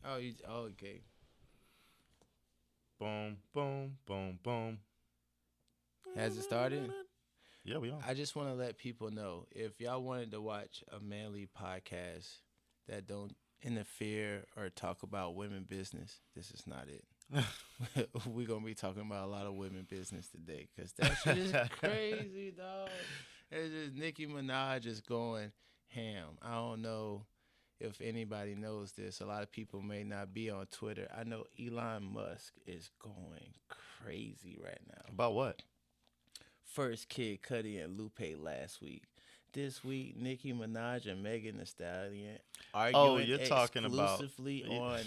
Okay. Boom, boom, boom, boom. Has it started? Yeah, we on. I just want to let people know if y'all wanted to watch a manly podcast that don't interfere or talk about women business, this is not it. We're gonna be talking about a lot of women business today because that shit is crazy, dog. It's just Nicki Minaj is going ham. I don't know if anybody knows this. A lot of people may not be on Twitter. I know Elon Musk is going crazy right now. About what? First Kid Cudi and Lupe last week. This week, Nicki Minaj and Megan Thee Stallion Oh, arguing you're talking about. exclusively on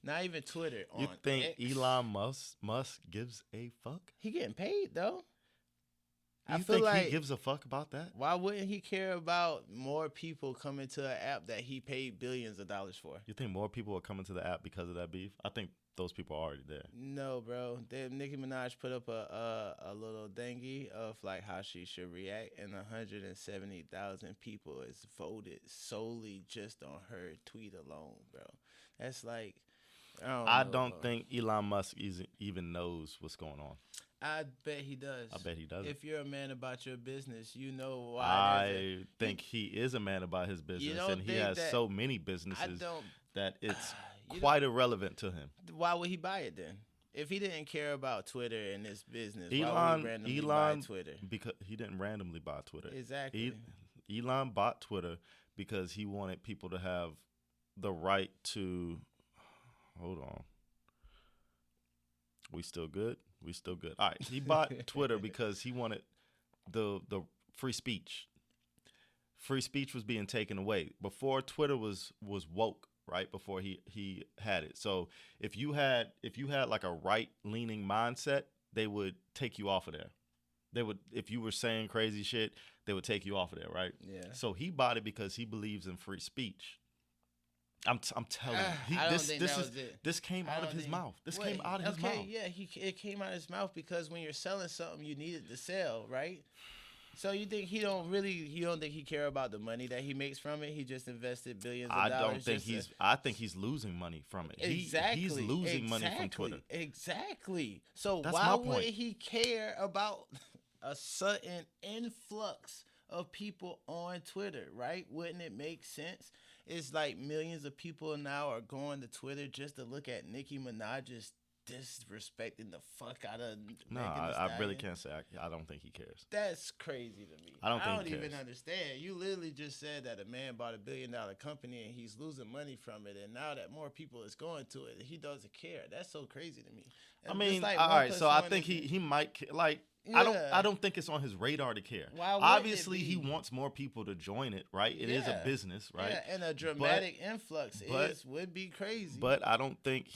not even Twitter, You on think X. Elon Musk gives a fuck? He getting paid though. I You feel think he like gives a fuck about that? why wouldn't he care about more people coming to an app that he paid billions of dollars for? You think more people are coming to the app because of that beef? I think those people are already there. No, bro. Nicki Minaj put up a little thingy of like how she should react, and 170,000 people is voted solely just on her tweet alone, bro. That's like I don't I know, bro. don't think Elon Musk even knows what's going on. I bet he does. I bet he doesn't. If you're a man about your business, you know why. I think he is a man about his business, don't and he think has that- so many I businesses don't. that it's You quite irrelevant to him. Why would he buy it then? If he didn't care about Twitter and his business, why would Elon, he randomly buy Elon, Twitter? because he didn't randomly buy Twitter. Exactly. Elon bought Twitter because he wanted people to have the right to. Hold on. We still good? We still good. All right. He bought Twitter because he wanted the free speech. Free speech was being taken away. Before Twitter was woke, right? Before he had it. So if you had like a right leaning mindset, they would take you off of there. They would, if you were saying crazy shit, they would take you off of there, right? Yeah. So he bought it because he believes in free speech. I'm telling you, I don't think that was it. This came I out of don't his think- mouth. This Wait, came out of his mouth. Yeah, it came out of his mouth because when you're selling something, you need it to sell, right? So you think you don't think he care about the money that he makes from it? He just invested billions of I dollars. don't think I think he's losing money from it. Exactly. He's losing money from Twitter. Exactly. So That's why my would point. he care about a sudden influx of people on Twitter, right? Wouldn't it make sense? It's like millions of people now are going to Twitter just to look at Nicki Minaj's disrespecting the fuck out of No, Megan Thee I really Stallion. can't say. I don't think he cares. That's crazy to me. I don't think he even cares. understand. You literally just said that a man bought $1 billion company and he's losing money from it, and now that more people is going to it, he doesn't care. That's so crazy to me. I And mean, just like all 1 right. plus So I 1 think is- he might like. Yeah. I don't think it's on his radar to care. Why wouldn't Obviously, it he be? wants more people to join it, right? It is a Yeah. business, right? Yeah, and a dramatic influx would be crazy. But I don't think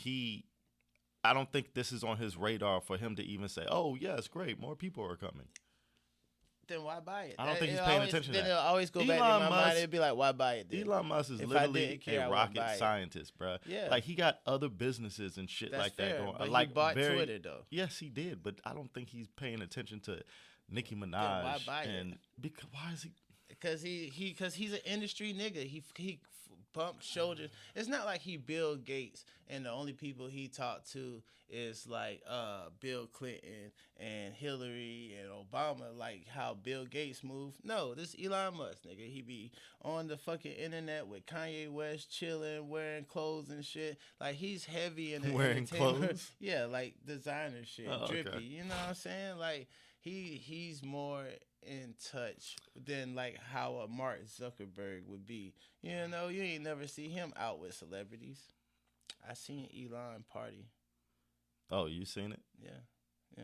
this is on his radar for him to even say, "Oh, yeah, it's great. More people are coming." then why buy it? I don't think he's It'll paying always- attention to Then that. it'll always go back Elon in my Musk- mind. It'd be like, why buy it? Then? Elon Musk is If I literally didn't care, I a wouldn't buy rocket it. scientist, bruh. Yeah. Like he got other businesses and shit That's like fair, that going. but Like he bought very, Twitter though. Yes, he did, but I don't think he's paying attention to Nicki Minaj. why buy it? And because why is he? Because he's an industry nigga. He bumps shoulders. It's not like he Bill Gates and the only people he talked to is like Bill Clinton and Hillary and Obama, like how Bill Gates moved. No, this Elon Musk nigga. He be on the fucking internet with Kanye West chilling, wearing clothes and shit. Like he's heavy in the Wearing entertainment- clothes? Yeah, like designer shit, Oh, okay. drippy. You know what I'm saying? Like he's more in touch than like how a Mark Zuckerberg would be. You know, you ain't never see him out with celebrities. I seen Elon party. Oh, you seen it? Yeah.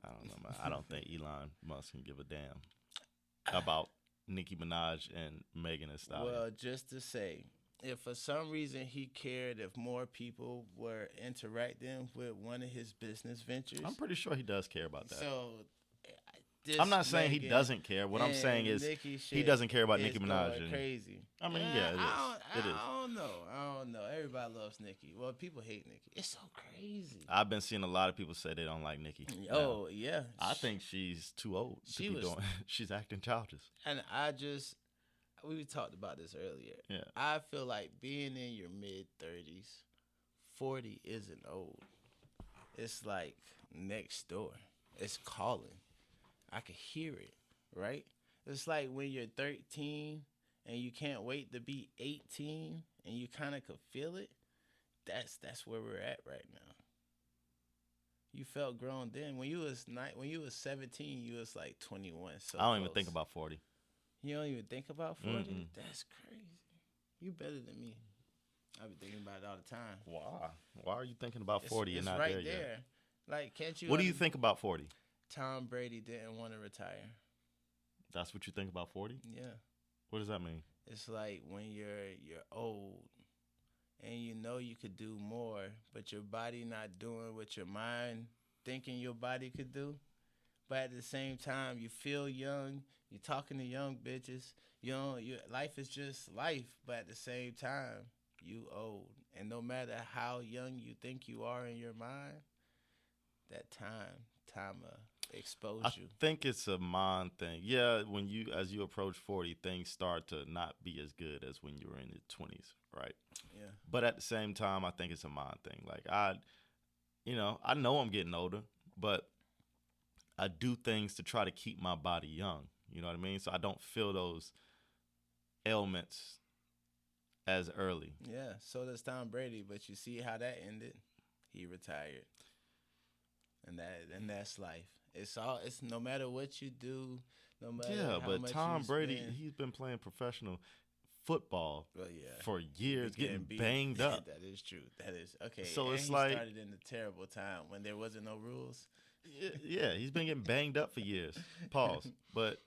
I don't know, man. I don't think Elon Musk can give a damn about Nicki Minaj and Megan Thee Stallion. Well, just to say, if for some reason he cared if more people were interacting with one of his business ventures, I'm pretty sure he does care about that. so I'm not saying he doesn't care. What I'm saying is he doesn't care about Nicki Minaj. Going And, crazy. I mean, yeah, it is. It is. I don't know. Everybody loves Nicki. Well, people hate Nicki. It's so crazy. I've been seeing a lot of people say they don't like Nicki. Oh Now, yeah. I think she's too old to She be was- doing. She's acting childish. And I just we talked about this earlier. Yeah. I feel like being in your mid-30s, 40 isn't old. It's like next door. It's calling. I can hear it, right? It's like when you're 13 and you can't wait to be 18 and you kind of could feel it. That's where we're at right now. You felt grown then. When you was 17, you was like 21. So I don't even close. think about 40. You don't even think about 40? Mm-mm. That's crazy. You better than me. I be thinking about it all the time. Why? Why are you thinking about 40 It's and not right there there. yet? Like, can't you? What do you think about 40? Tom Brady didn't want to retire. That's what you think about 40? Yeah. What does that mean? It's like when you're old and you know you could do more, but your body not doing what your mind thinking your body could do. But at the same time, you feel young. You're talking to young bitches. You know, life is just life. But at the same time, you old. And no matter how young you think you are in your mind, that time expose I you. think it's a mind thing. Yeah, as you approach 40, things start to not be as good as when you were in your 20s, right? Yeah. But at the same time, I think it's a mind thing. Like I know I'm getting older, but I do things to try to keep my body young. You know what I mean? So I don't feel those ailments as early. Yeah, so does Tom Brady, but you see how that ended? He retired. And that's life. It's no matter what you do, no matter how but much Tom you Brady, spend. he's been playing professional football Yeah. for years, getting beat. banged up. That is true. That is okay. So and it's he like- started in a terrible time when there wasn't no rules. Yeah, he's been getting banged up for years. Pause. But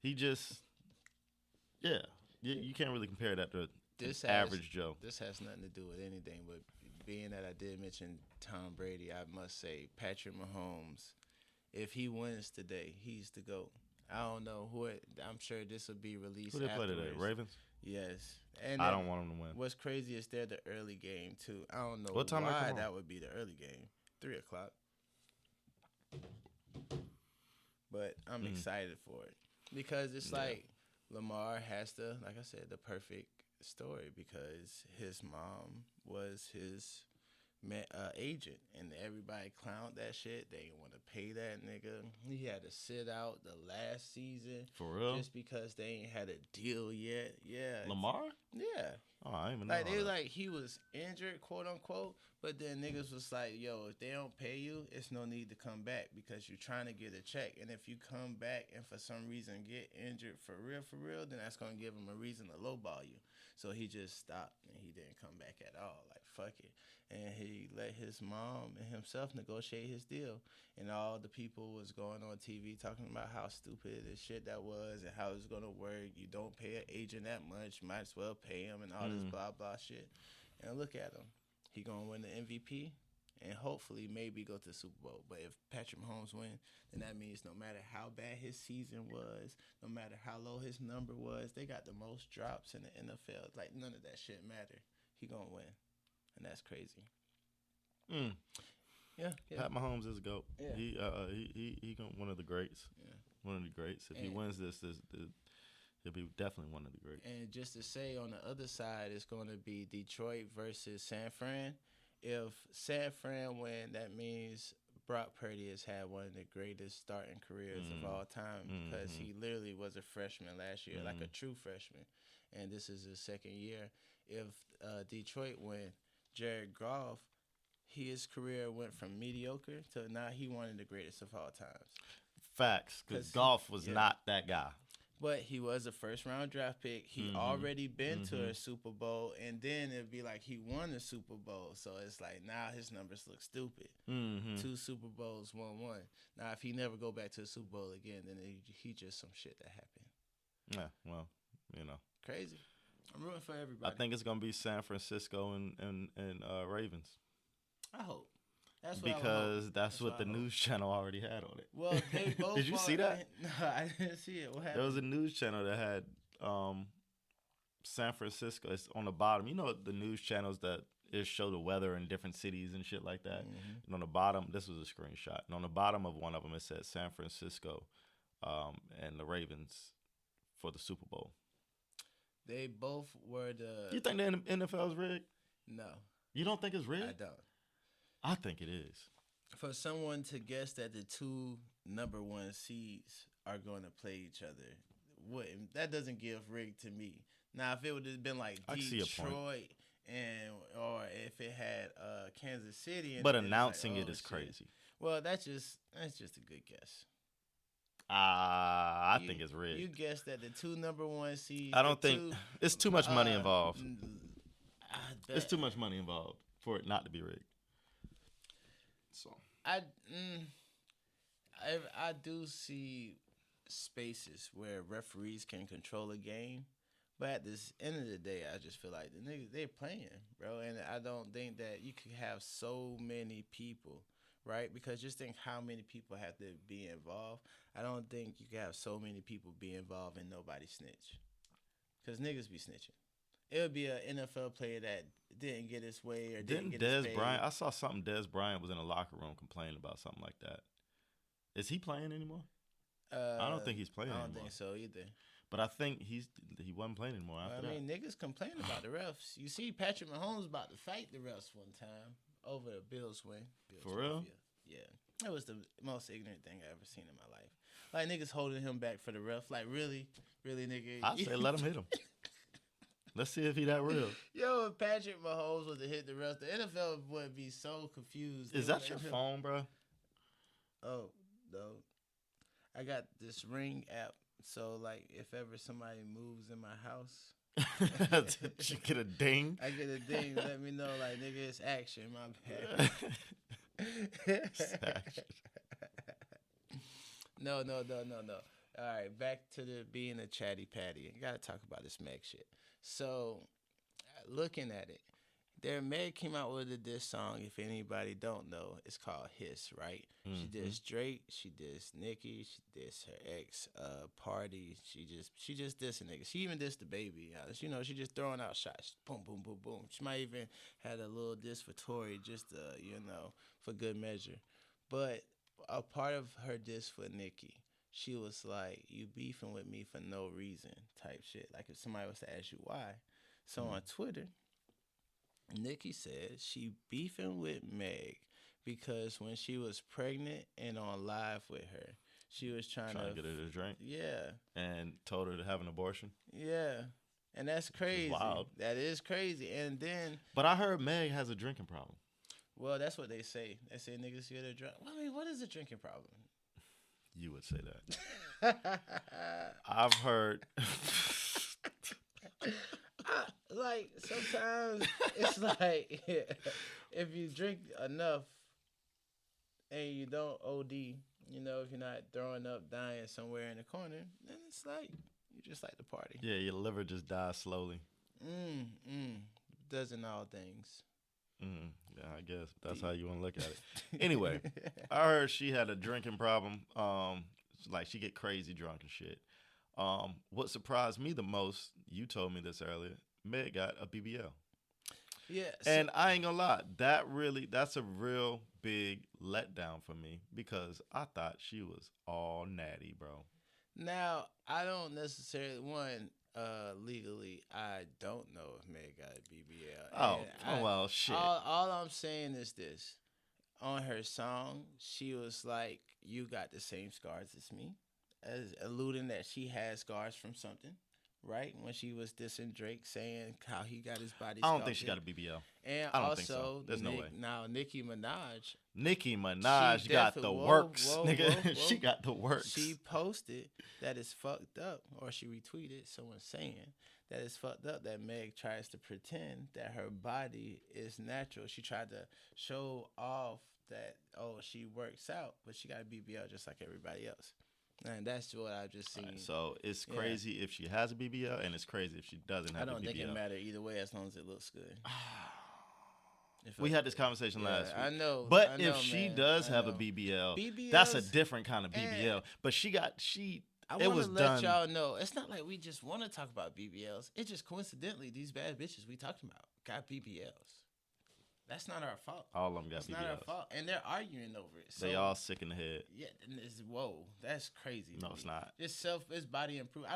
he just, you can't really compare that to average Joe. This has nothing to do with anything, but being that I did mention Tom Brady, I must say Patrick Mahomes, if he wins today, he's the GOAT. I don't know I'm sure this will be released. Who they play today? Ravens? Yes. And I don't want them to win. What's crazy is they're the early game too. I don't know What time why come that on? would be the early game. 3:00. But I'm excited for it because it's like Lamar has like I said, the perfect story because his mom was his agent and everybody clowned that shit. They didn't want to pay that nigga. He had to sit out the last season For real? just because they ain't had a deal yet. Yeah. Lamar? Yeah. Oh, I didn't even know. Like they that. like he was injured, quote unquote, but then niggas was like, yo, if they don't pay you, it's no need to come back because you're trying to get a check. And if you come back and for some reason get injured for real, then that's gonna give him a reason to lowball you. So he just stopped and he didn't come back at all. Like fuck it. And he let his mom and himself negotiate his deal. And all the people was going on TV talking about how stupid this shit that was and how it's going to work. You don't pay an agent that much. You might as well pay him and all this blah, blah shit. And look at him. He going to win the MVP and hopefully maybe go to the Super Bowl. But if Patrick Mahomes win, then that means no matter how bad his season was, no matter how low his number was, they got the most drops in the NFL. Like none of that shit matter. He going to win. And that's crazy. Yeah. Pat Mahomes is a GOAT. Yeah. He one of the greats. Yeah. One of the greats. If he wins this, he'll be definitely one of the greats. And just to say, on the other side, it's going to be Detroit versus San Fran. If San Fran win, that means Brock Purdy has had one of the greatest starting careers of all time because he literally was a freshman last year, like a true freshman. And this is his second year. If Detroit win, Jared Goff, his career went from mediocre to now he one of the greatest of all times. Facts, because Goff was not that guy. But he was a first-round draft pick. He already been to a Super Bowl, and then it'd be like he won the Super Bowl. So it's like now his numbers look stupid. 2 Super Bowls, 1-1. Now if he never go back to the Super Bowl again, then he just some shit that happened. Yeah, well, Crazy. I'm rooting for everybody. I think it's gonna be San Francisco and Ravens. I hope. That's what because that's what the I hope. news channel already had on it. Well, they both. Did you see that? No, I didn't see it. What happened? There was a news channel that had San Francisco. It's on the bottom. You know the news channels that it show the weather in different cities and shit like that. And on the bottom, this was a screenshot. And on the bottom of one of them, it said San Francisco and the Ravens for the Super Bowl. They both were the. You think the NFL is rigged? No, You don't think it's rigged? I don't. I think it is. For someone to guess that the two number one seeds are going to play each other, that doesn't give rigged to me. Now, if it would have been like I see a point. Detroit or if it had Kansas City, But announcing it is shit. crazy. Well, that's just a good guess. I think it's rigged. You guessed that the two number one seeds. I don't think it's too much money involved. It's too much money involved for it not to be rigged. So I do see spaces where referees can control a game, but at this end of the day, I just feel like the niggas they're playing, bro, and I don't think that you could have so many people, right? Because just think how many people have to be involved. I don't think you can have so many people be involved and nobody snitch, because niggas be snitching. It would be an NFL player that didn't get his way or didn't get his pay. Bryant? I saw something. Des Bryant was in a locker room complaining about something like that. Is he playing anymore? I don't think he's playing anymore. I don't think so either. But I think he wasn't playing anymore after that. I mean, niggas complain about the refs. You see Patrick Mahomes about to fight the refs one time over a Bills win. For real? Yeah. That was the most ignorant thing I ever seen in my life. Like, niggas holding him back for the ref. Like, really? Really, nigga? I say let him hit him. Let's see if he that real. Yo, if Patrick Mahomes was to hit the refs, the NFL would be so confused. Is that your phone, bro? Oh, no. I got this Ring app. So, like, if ever somebody moves in my house, you get a ding. I get a ding. Let me know, like, nigga, it's action. My bad. It's action. No. All right, back to the being a chatty patty. You gotta talk about this Meg shit. So, looking at it, Meg came out with a diss song. If anybody don't know, it's called Hiss, right? Mm-hmm. She dissed Drake, she dissed Nicki, she dissed her ex, Party. She just dissed a nigga. She even dissed the baby. You know, she just throwing out shots. Boom, boom, boom, boom. She might even had a little diss for Tory, just for good measure. But a part of her diss for Nicki, she was like, "You beefing with me for no reason," type shit. Like if somebody was to ask you why. So on Twitter, Nicki said she beefing with Meg because when she was pregnant and on live with her, she was trying to get her to drink. Yeah. And told her to have an abortion. Yeah. And that's crazy. Wild. That is crazy. And then. But I heard Meg has a drinking problem. Well, that's what they say. They say niggas here to drink. Well, I mean, what is a drinking problem? You would say that. I've heard. Like, sometimes it's like if you drink enough and you don't OD, you know, if you're not throwing up, dying somewhere in the corner, then it's like you just like the party. Yeah, your liver just dies slowly. Doesn't all things. Yeah, I guess that's how you want to look at it. Anyway, I heard she had a drinking problem. Like she get crazy drunk and shit. What surprised me the most, you told me this earlier, Meg got a BBL. Yeah. And I ain't gonna lie, that's a real big letdown for me because I thought she was all natty, bro. Now, I don't necessarily, legally, I don't know if Meg got a BBL. Well, shit. All I'm saying is this. On her song, she was like, "You got the same scars as me," as alluding that she has scars from something, right? When she was dissing Drake, saying how he got his body scarred. I don't think she got a BBL. And I don't also, think so. There's no way. Now, Nicki Minaj got the works, nigga. Whoa. She got the works. She posted that it's fucked up, or she retweeted someone saying that it's fucked up that Meg tries to pretend that her body is natural. She tried to show off that, she works out, but she got a BBL just like everybody else. And that's what I've just seen. Right, so it's crazy if she has a BBL, and it's crazy if she doesn't have a BBL. I don't think it matters either way as long as it looks good. We had this conversation last week. I know. But if she does have a BBL, that's a different kind of BBL. But I want to let y'all know, it's not like we just want to talk about BBLs. It's just coincidentally, these bad bitches we talking about got BBLs. That's not our fault. All of them got BBLs. That's not our fault. And they're arguing over it. So, they all sick in the head. Yeah, and that's crazy. No, it's not. It's body improvement.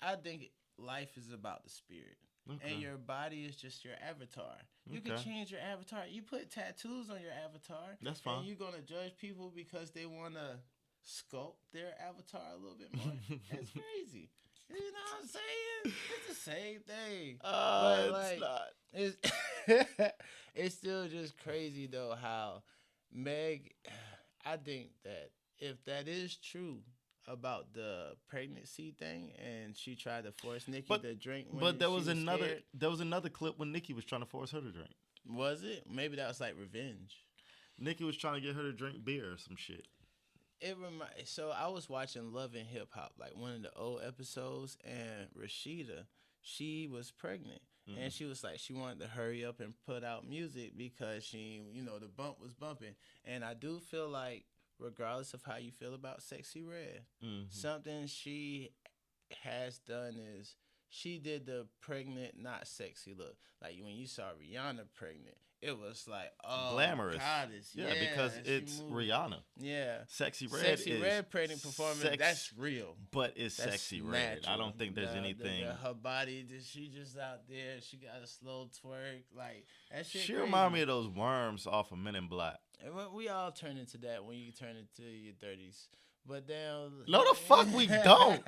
I think life is about the spirit. Okay. And your body is just your avatar. You can Okay. change your avatar. You put tattoos on your avatar. That's fine. And you're going to judge people because they want to sculpt their avatar a little bit more. That's crazy. You know what I'm saying? It's the same thing. But, It's like, not. it's, it's still just crazy, though, how Meg, I think that if that is true about the pregnancy thing and she tried to force Nicki But to drink when but there she was another scared, there was another clip when Nicki was trying to force her to drink. was it? Maybe that was like revenge. Nicki was trying to get her to drink beer or some shit. So I was watching Love and Hip Hop, like one of the old episodes, and Rashida, she was pregnant. Mm-hmm. And she was like, she wanted to hurry up and put out music because the bump was bumping. And I do feel like, regardless of how you feel about Sexy Red, something she has done is she did the pregnant, not sexy look. Like when you saw Rihanna pregnant, it was like, oh, glamorous. goddess. Yeah, because it's Rihanna. Yeah. Sexy Red Sexy Red pregnant performance, that's real. But it's That's Sexy Red. I don't think there's anything. Her body, she just out there. She got a slow twerk. Like, that shit She crazy. remind me of those worms off of Men in Black. And we all turn into that when you turn into your 30s. But then... No, the fuck we don't.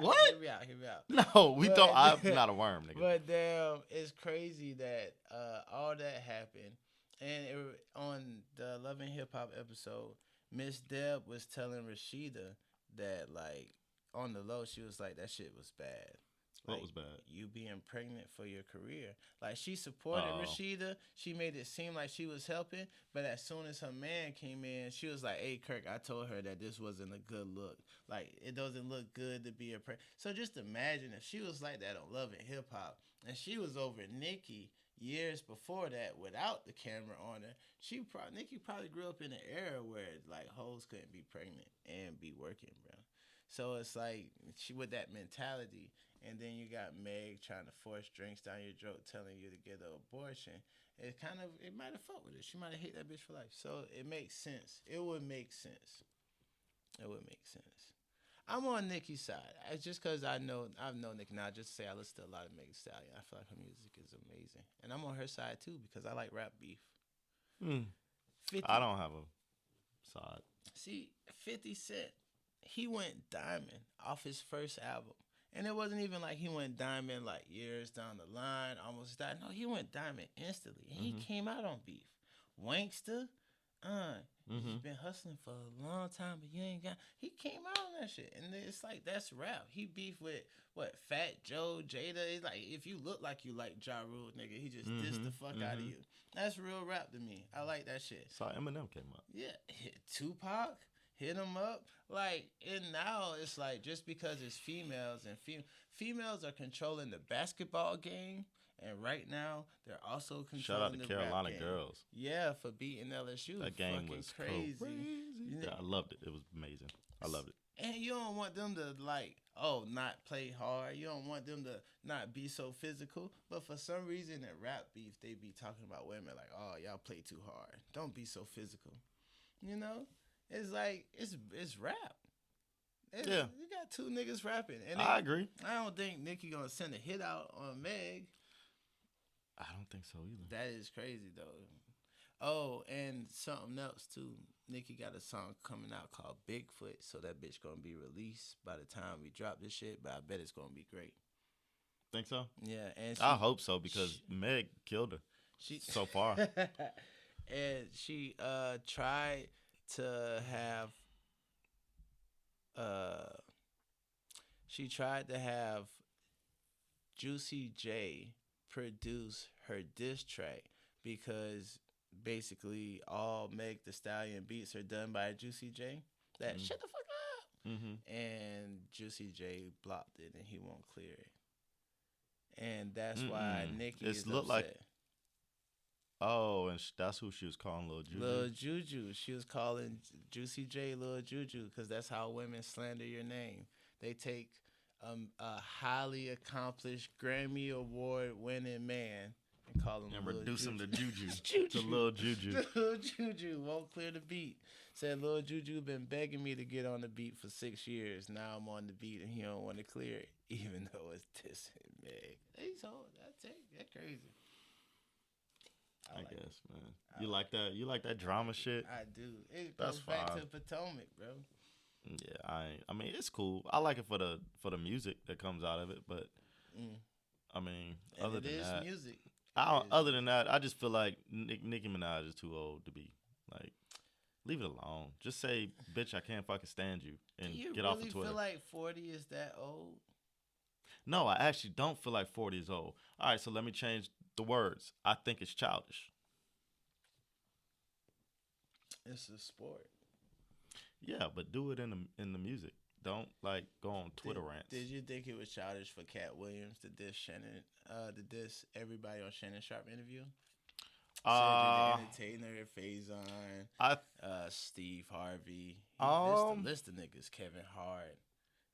What? Hear me out. No, we don't. I'm not a worm, nigga. But damn, it's crazy that all that happened. And on the Love and Hip Hop episode, Miss Deb was telling Rashida that, like, on the low, she was like, that shit was bad. What Like, was bad? You being pregnant for your career. Like, she supported Rashida. She made it seem like she was helping. But as soon as her man came in, she was like, hey, Kirk, I told her that this wasn't a good look. Like, it doesn't look good to be a pregnant. So just imagine if she was like that on Love and Hip Hop, and she was over Nicki years before that without the camera on her. Nicki probably grew up in an era where, like, hoes couldn't be pregnant and be working, bro. So it's like, she with that mentality. And then you got Meg trying to force drinks down your throat, telling you to get an abortion. It might have fucked with her. She might have hated that bitch for life. So it makes sense. It would make sense. I'm on Nicki's side. It's just because I've known Nicki. Now, just to say I listen to a lot of MegTheStallion. I feel like her music is amazing. And I'm on her side, too, because I like rap beef. 50, I don't have a side. See, 50 Cent, he went diamond off his first album. And it wasn't even like he went diamond like years down the line, almost died. No, he went diamond instantly. And he came out on beef. Wankster, he's been hustling for a long time, but you ain't got... He came out on that shit. And it's like, that's rap. He beefed with, Fat Joe, Jada. It's like, if you look like you like Ja Rule, nigga, he just dissed the fuck out of you. That's real rap to me. I like that shit. So Eminem came up. Yeah. Tupac. Hit them up, like, and now it's like, just because it's females and females are controlling the basketball game, and right now they're also controlling Shout out to the Carolina rap game. girls. Yeah, for beating LSU. That game fucking was crazy. Yeah, I loved it. It was amazing. I loved it. And you don't want them to not play hard. You don't want them to not be so physical. But for some reason at rap beef, they be talking about women like, oh, y'all play too hard. Don't be so physical. You know? It's like, it's rap. Yeah. You got two niggas rapping. And I agree. I don't think Nicki gonna send a hit out on Meg. I don't think so either. That is crazy, though. Oh, and something else, too. Nicki got a song coming out called Bigfoot, so that bitch gonna be released by the time we drop this shit, but I bet it's gonna be great. Think so? Yeah, and I hope so, because Meg killed her so far. And she tried to have Juicy J produce her diss track because basically all MegTheStallion beats are done by Juicy J. Shut the fuck up. And Juicy J blocked it and he won't clear it. And that's why Nicki is upset. Like, oh, and that's who she was calling Lil Juju. Lil Juju. She was calling Juicy J Lil Juju because that's how women slander your name. They take a highly accomplished Grammy Award winning man and call him And Lil reduce him to Juju. Juju. To Lil Juju. Lil Juju won't clear the beat. Said Lil Juju been begging me to get on the beat for 6 years. Now I'm on the beat and he don't want to clear it, even though it's dissing Meg. He's old. That's crazy. I guess, man. You like that? You like that drama shit? I do. It That's goes back fine. to Potomac, bro. Yeah, I mean, it's cool. I like it for the music that comes out of it, but I mean, And other it than is that, music. other than that, I just feel like Nicki Minaj is too old to be like. Leave it alone. Just say, "Bitch, I can't fucking stand you," and get off of Twitter. Do you really feel like 40 is that old? No, I actually don't feel like 40 is old. All right, so let me change the words. I think it's childish. It's a sport. Yeah, but do it in the music. Don't like go on Twitter rants. Did you think it was childish for Cat Williams to diss Shannon? To diss everybody on Shannon Sharp interview? Cedric the Entertainer, Faison, Steve Harvey. He list of niggas. Kevin Hart.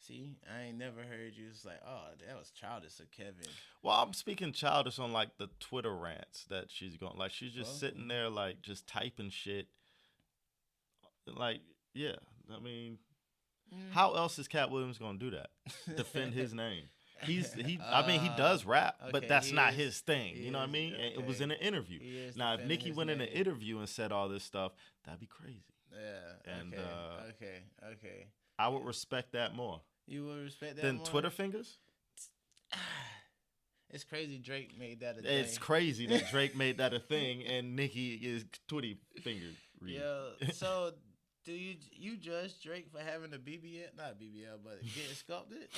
See, I ain't never heard you. It's like, oh, that was childish of Kevin. Well, I'm speaking childish on like the Twitter rants that she's going. Like she's just sitting there, like just typing shit. Like, yeah, I mean, how else is Cat Williams gonna do that? Defend his name. I mean, he does rap, but that's not his thing. You know what I mean? Okay. It was in an interview. Now, if Nicki went in an interview and said all this stuff, that'd be crazy. Yeah. And, okay. I would respect that more. You would respect that than more? Twitter fingers? It's crazy Drake made that a thing. It's crazy that Drake made that a thing and Nicki is Twitty finger. Yo, so do you judge Drake for having a BBL? Not BBL, but getting sculpted?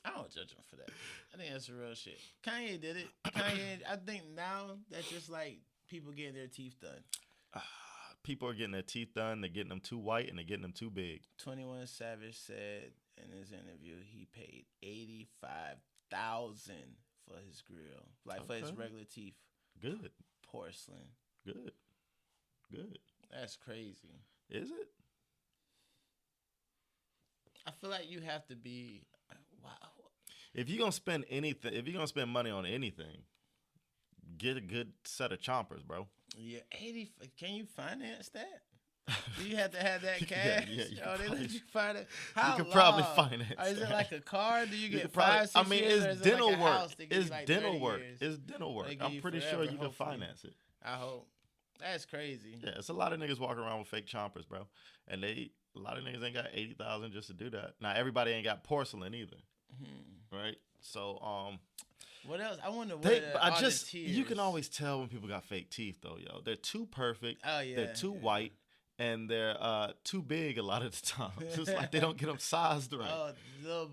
I don't judge him for that. I think that's the real shit. Kanye did it. I think now that's just like people getting their teeth done. People are getting their teeth done. They're getting them too white and they're getting them too big. 21 Savage said in his interview he paid $85,000 for his grill, like for his regular teeth. Good. Porcelain. Good. That's crazy. Is it? I feel like you have to be. Wow. If you're gonna spend anything, if you're gonna spend money on anything, get a good set of chompers, bro. Yeah, 80. Can you finance that? Do you have to have that cash? Yeah, they let you finance. You could probably finance. Is it like a car? Do you get probably, 5, 6 years? It's dental like work. It's like dental work. Years? It's dental work. I'm pretty forever, sure you can finance it. I hope. That's crazy. Yeah, it's a lot of niggas walking around with fake chompers, bro. And a lot of niggas ain't got 80,000 just to do that. Now everybody ain't got porcelain either, right? So what else? I wonder what you can always tell when people got fake teeth though, yo. They're too perfect. Oh yeah. They're too white. And they're too big a lot of the time. It's like they don't get them sized right. Oh, little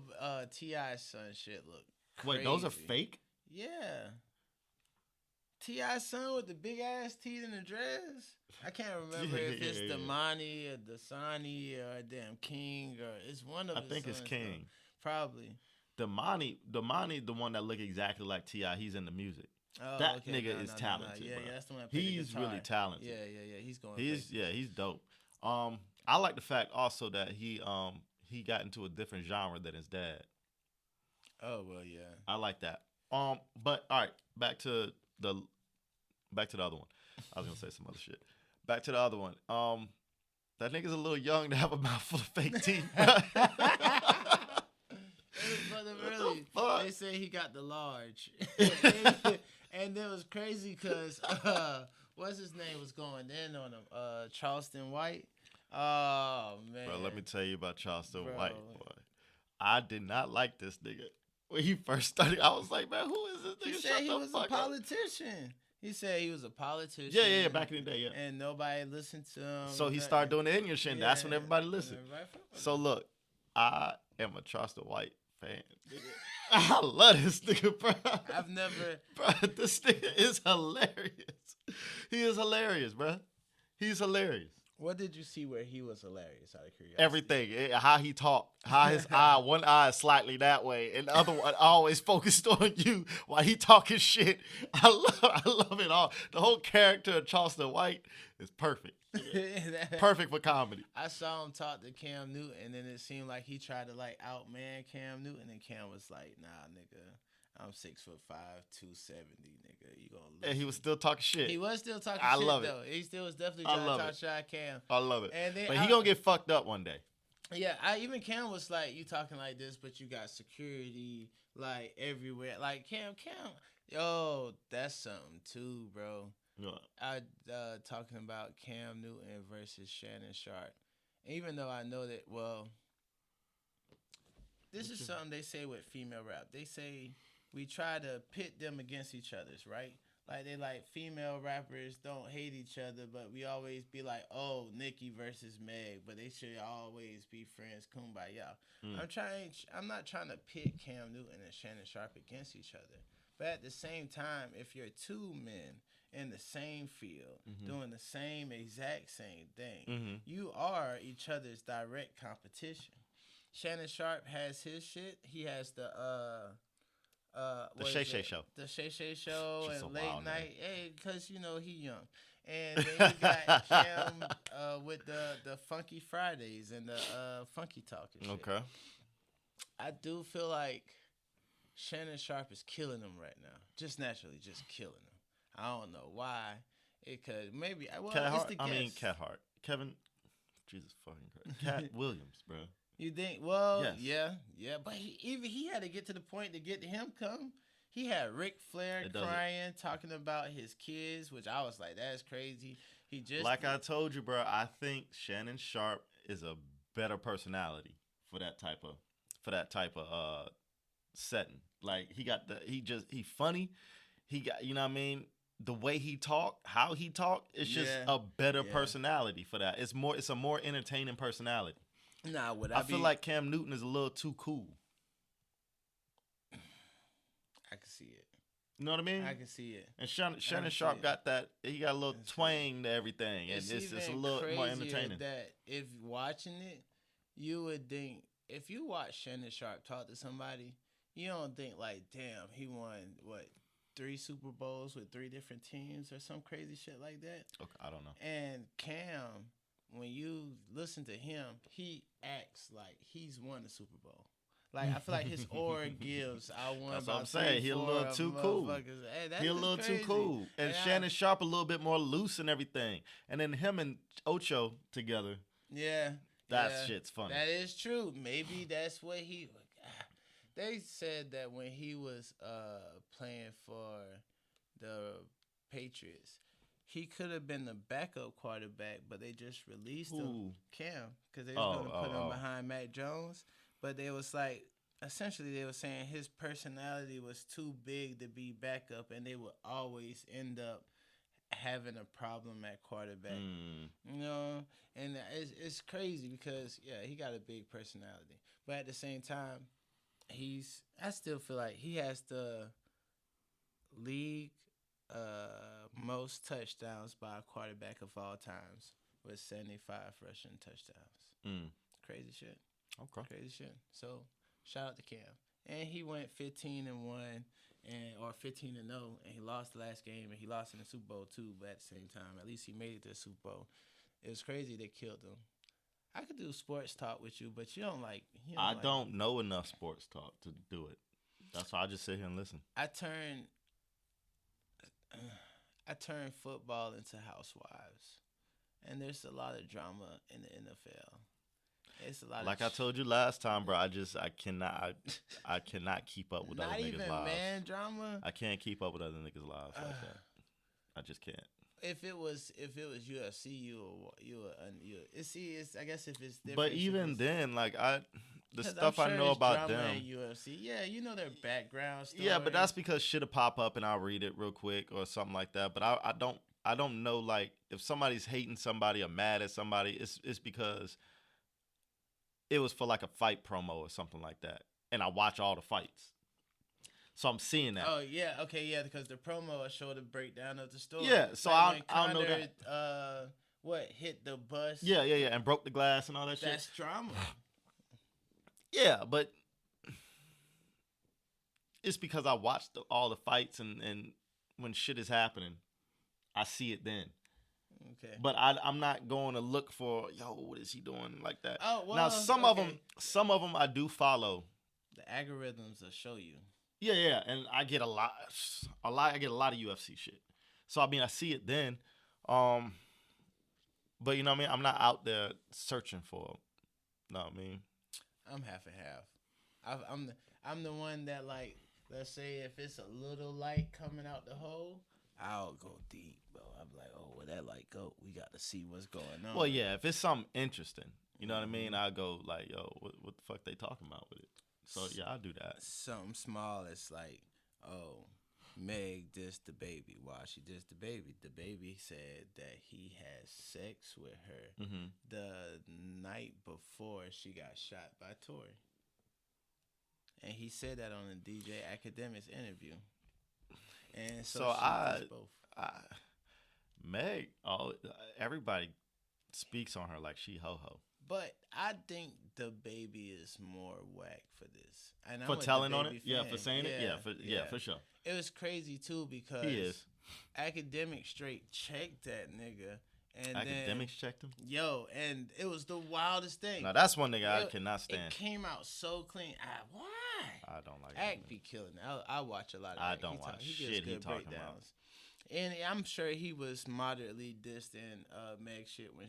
T.I.'s son shit look crazy. Wait, those are fake? Yeah. T.I.'s son with the big ass teeth in the dress. I can't remember if it's Damani or Dasani or damn King or it's one of. I think it's King. Though. Probably. Damani, the one that look exactly like T.I. He's in the music. Oh, that nigga is talented. Yeah, bro. That's the one. He's really talented. Yeah. He's going. He's dope. I like the fact also that he got into a different genre than his dad. Oh well, yeah. I like that. But all right, back to the other one. I was gonna say some other shit. Back to the other one. That nigga's a little young to have a mouthful of fake teeth. Really, they say he got the large, and it was crazy because what's his name was going in on him, Charleston White. Oh man, bro, let me tell you about Charleston White, boy. I did not like this nigga when he first started. I was like, man, who is this nigga? He said he was a politician. He said he was a politician. Yeah, back in the day, yeah. And nobody listened to him. So he started doing the Indian shit. That's when everybody listened. So look, I am a Charleston White fan. I love this nigga, bro. I've never. Bro, this nigga is hilarious. He is hilarious, bro. He's hilarious. What did you see where he was hilarious out of curiosity? Everything. How he talked. How his one eye is slightly that way, and the other one always focused on you while he talking shit. I love it all. The whole character of Charleston White is perfect. Perfect for comedy. I saw him talk to Cam Newton, and then it seemed like he tried to like outman Cam Newton, and Cam was like, "Nah, nigga, I'm 6'5", 270, you gonna lose. And he was still talking shit. He was still talking I shit, love it. though. He still was definitely I trying to love talk it. shit at Cam. I love it. And then But he gonna get fucked up one day. Yeah, even Cam was like, you talking like this, but you got security like everywhere. Like Cam, yo, that's something too, bro. Yeah. I talking about Cam Newton versus Shannon Sharp. Even though I know that, well, this is something they say with female rap. They say we try to pit them against each other's, right? Like they like female rappers don't hate each other, but we always be like, oh, Nicki versus Meg, but they should always be friends, kumbaya. I'm not trying to pit Cam Newton and Shannon Sharp against each other, but at the same time, if you're two men in the same field doing the same exact same thing, you are each other's direct competition. Shannon Sharp has his shit. He has the Shay Shay Show. The Shay Shay Show She's and so late wild, night. Hey, cause you know he young. And then you got Cam with the Funky Fridays and the Funky Talk and shit. Okay. I do feel like Shannon Sharp is killing him right now. Just naturally, just killing him. I don't know why. It could maybe. Well, Cat it's Hart. the guess. Cat Hart. Kevin. Jesus fucking Christ. Cat Williams, bro. You think? Well, Yes. yeah. But he had to get to the point to get to him come. He had Ric Flair crying, talking about his kids, which I was like, that's crazy. He just like I told you, bro. I think Shannon Sharp is a better personality for that type of setting. Like he funny. He got, you know what I mean. The way he talk, how he talk, it's just a better personality for that. It's a more entertaining personality. Nah, I feel like Cam Newton is a little too cool. I can see it. You know what I mean? I can see it. And Shannon Sharp got that. He got a little twang to everything, and it's a little more entertaining. That if watching it, you would think if you watch Shannon Sharp talk to somebody, you don't think like, damn, he won what 3 Super Bowls with 3 different teams or some crazy shit like that. Okay, I don't know. And Cam, when you listen to him, he acts like he's won the Super Bowl. Like I feel like his aura gives. I won. That's what I'm saying. He a little too cool. Hey, he a little crazy. too cool. And Shannon Sharp a little bit more loose and everything. And then him and Ocho together. Yeah. That shit's funny. That is true. Maybe that's what he. They said that when he was playing for the Patriots, he could have been the backup quarterback, but they just released him, Cam, because they was going to put him behind Mac Jones. But they was like, essentially, they were saying his personality was too big to be backup, and they would always end up having a problem at quarterback. You know, and it's crazy because he got a big personality, but at the same time, I still feel like he has the league most touchdowns by a quarterback of all times with 75 rushing touchdowns. Crazy shit. Okay. Crazy shit. So shout out to Cam. And he went 15-1 or 15-0, and he lost the last game, and he lost in the Super Bowl too. But at the same time, at least he made it to the Super Bowl. It was crazy they killed him. I could do sports talk with you, but you don't like. I don't know enough sports talk to do it. That's why I just sit here and listen. I turned football into Housewives, and there's a lot of drama in the NFL. It's a lot. Like I told you last time, bro. I cannot keep up with other niggas' lives. Not even man drama. I can't keep up with other niggas' lives like that. I just can't. If it was UFC, I guess if it's different. But even then, like the stuff I know about them. UFC, yeah, you know their background story. Yeah, but that's because shit'll pop up and I'll read it real quick or something like that. But I don't know, like if somebody's hating somebody or mad at somebody, it's because it was for like a fight promo or something like that, and I watch all the fights. So I'm seeing that. Oh yeah, okay, yeah, because the promo showed a breakdown of the story. Yeah, so like I don't know that. What hit the bus? Yeah, and broke the glass and all that shit. That's drama. Yeah, but it's because I watched all the fights and when shit is happening, I see it then. Okay. But I'm not going to look for what is he doing like that. Oh well. Now some of them I do follow. The algorithms will show you. Yeah, and I get a lot. I get a lot of UFC shit. So I mean, I see it then, but you know what I mean. I'm not out there searching for. No, I mean, I'm half and half. I'm the one that, like, let's say if it's a little light coming out the hole, I'll go deep, bro. I'm like, oh, where that light go? We got to see what's going on. well, yeah, if it's something interesting, you know what I mean. I go like, yo, what the fuck they talking about with it? So yeah, I do that. Something small. It's like, oh, Meg dissed the baby. Why she dissed the baby? The baby said that he had sex with her the night before she got shot by Tory. And he said that on a DJ Academics interview. And so she dissed both. Meg, everybody speaks on her like she ho ho. But I think the baby is more whack for this. And For telling on it? Yeah, for saying it? Yeah, for sure. It was crazy, too, because he is. Academic straight checked that nigga. And Academics checked him? Yo, and it was the wildest thing. Now, that's one nigga I cannot stand. It came out so clean. Why? I don't like Act be killing it. I watch a lot of I don't watch shit he talking about. And I'm sure he was moderately dissed in Meg shit when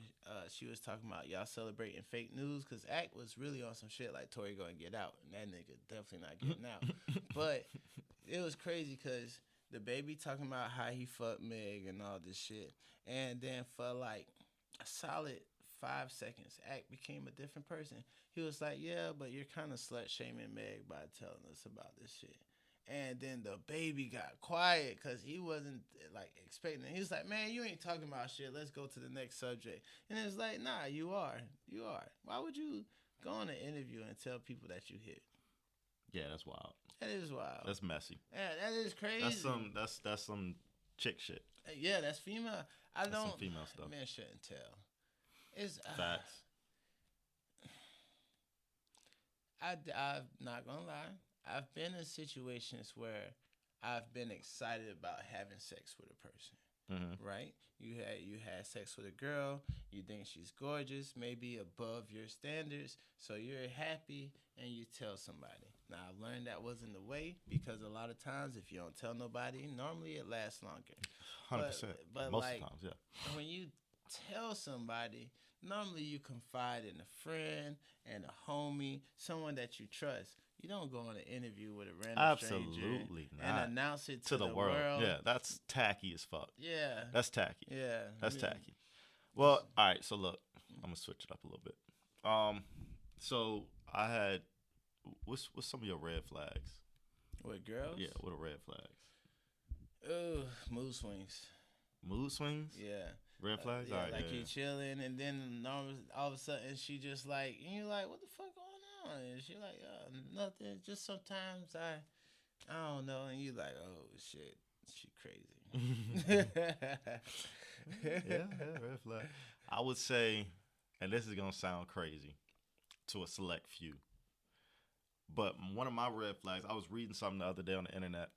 she was talking about y'all celebrating fake news, because Act was really on some shit like Tory gonna get out, and that nigga definitely not getting out. But it was crazy because the baby talking about how he fucked Meg and all this shit, and then for like a solid 5 seconds, Act became a different person. He was like, yeah, but you're kind of slut shaming Meg by telling us about this shit. And then the baby got quiet because he wasn't like expecting it. He was like, man, you ain't talking about shit. Let's go to the next subject. And it's like, nah, you are. You are. Why would you go on an interview and tell people that you hit? Yeah, that's wild. That is wild. That's messy. Yeah, that is crazy. That's some chick shit. Yeah, that's female. That's some female stuff. Man shouldn't tell. It's facts. I'm not gonna lie. I've been in situations where I've been excited about having sex with a person, right? You had sex with a girl, you think she's gorgeous, maybe above your standards, so you're happy and you tell somebody. Now, I've learned that wasn't the way, because a lot of times if you don't tell nobody, normally it lasts longer. 100%. But most like, of the times, yeah. when you tell somebody, normally you confide in a friend and a homie, someone that you trust. You don't go on an interview with a random stranger and announce it to the world. Yeah, that's tacky as fuck. Yeah. That's tacky. Yeah. That's tacky. Well, all right, so look, I'm going to switch it up a little bit. So I had, what's some of your red flags? With girls? Yeah, what are red flags? Oh, mood swings. Mood swings? Yeah. Red flags? Yeah, all right, like you're chilling, and then all of a sudden she just like, and you're like, what the fuck going on? And she like, nothing. Just sometimes I don't know. And you like, oh shit, she crazy. yeah, red flag. I would say, and this is gonna sound crazy to a select few, but one of my red flags, I was reading something the other day on the internet,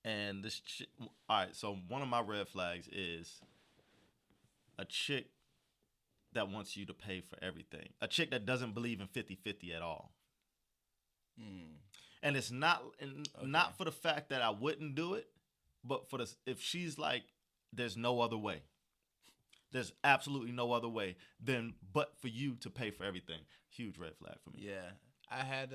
and this chick, all right, so one of my red flags is a chick that wants you to pay for everything. A chick that doesn't believe in 50-50 at all. And it's not for the fact that I wouldn't do it, but for if she's like, there's no other way. There's absolutely no other way but for you to pay for everything. Huge red flag for me. Yeah. I had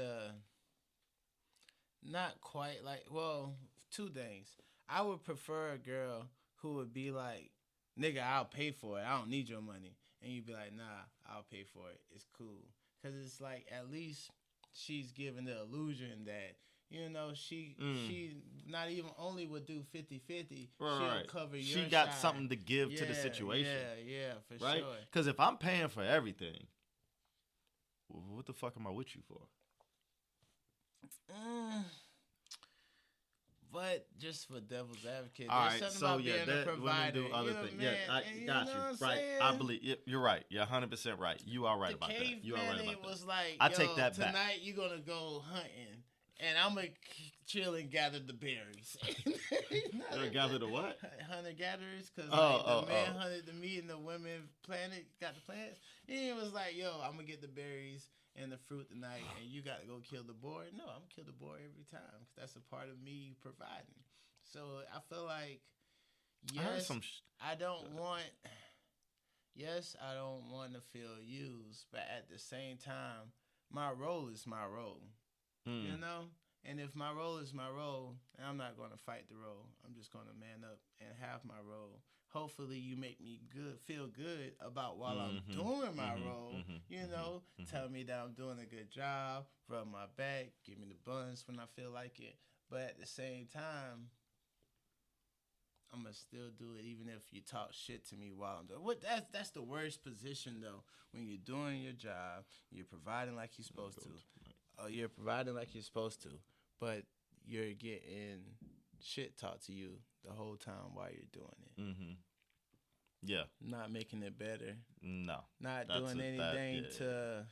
not quite like, well, two things. I would prefer a girl who would be like, nigga, I'll pay for it. I don't need your money. And you'd be like, nah, I'll pay for it. It's cool. Because it's like, at least she's giving the illusion that, you know, she not even only would do 50-50. Right. She'll cover your She got side. something to give to the situation. Yeah, for right? sure. Because if I'm paying for everything, what the fuck am I with you for? But just for devil's advocate, all there's right, something so about being a provider. Women do other things. Yeah, I got you. Right, saying? I believe you're right. You're 100% right. You are right about that. You are right about that. Was like, I take that back. Tonight you're gonna go hunting, and I'm gonna chill and gather the berries. Gather the what? Hunter gatherers, because the man hunted the meat and the women got the plants. He was like, yo, I'm gonna get the berries. and the fruit tonight, and you got to go kill the boar. No, I'm gonna kill the boar every time because that's a part of me providing. So I feel like, yes, I don't want. Yes, I don't want to feel used, but at the same time, my role is my role. You know? And if my role is my role, I'm not going to fight the role. I'm just going to man up and have my role. Hopefully you make me feel good about while I'm doing my role, tell me that I'm doing a good job, rub my back, give me the buns when I feel like it. But at the same time, I'm going to still do it even if you talk shit to me while I'm doing it. That's the worst position, though. When you're doing your job, you're providing like you're supposed to. You're providing like you're supposed to, but you're getting shit taught to you the whole time while you're doing it. Mm-hmm. Yeah. Not making it better. No. Not doing anything to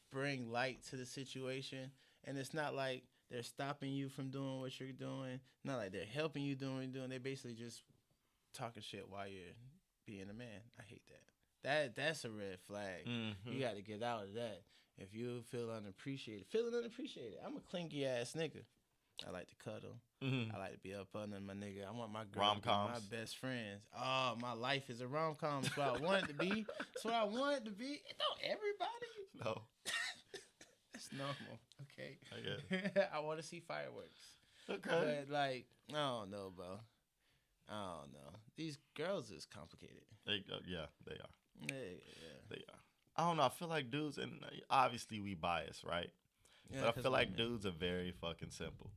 bring light to the situation. And it's not like they're stopping you from doing what you're doing. Not like they're helping you doing what you're doing. They're basically just talking shit while you're being a man. I hate that. That's a red flag. Mm-hmm. You got to get out of that. If you feel unappreciated, I'm a clingy ass nigga. I like to cuddle. I like to be up under my nigga. I want my girl to be my best friends. Oh, my life is a rom-com. That's what I want it to be. That's what I want it to be. Don't everybody? No. That's normal. Okay. Okay. I want to see fireworks. Okay. But, like, I don't know, bro. I don't know. These girls is complicated. They are. Yeah. They are. I don't know. I feel like dudes, and obviously we bias, right? Yeah, but I feel like dudes are very fucking simple.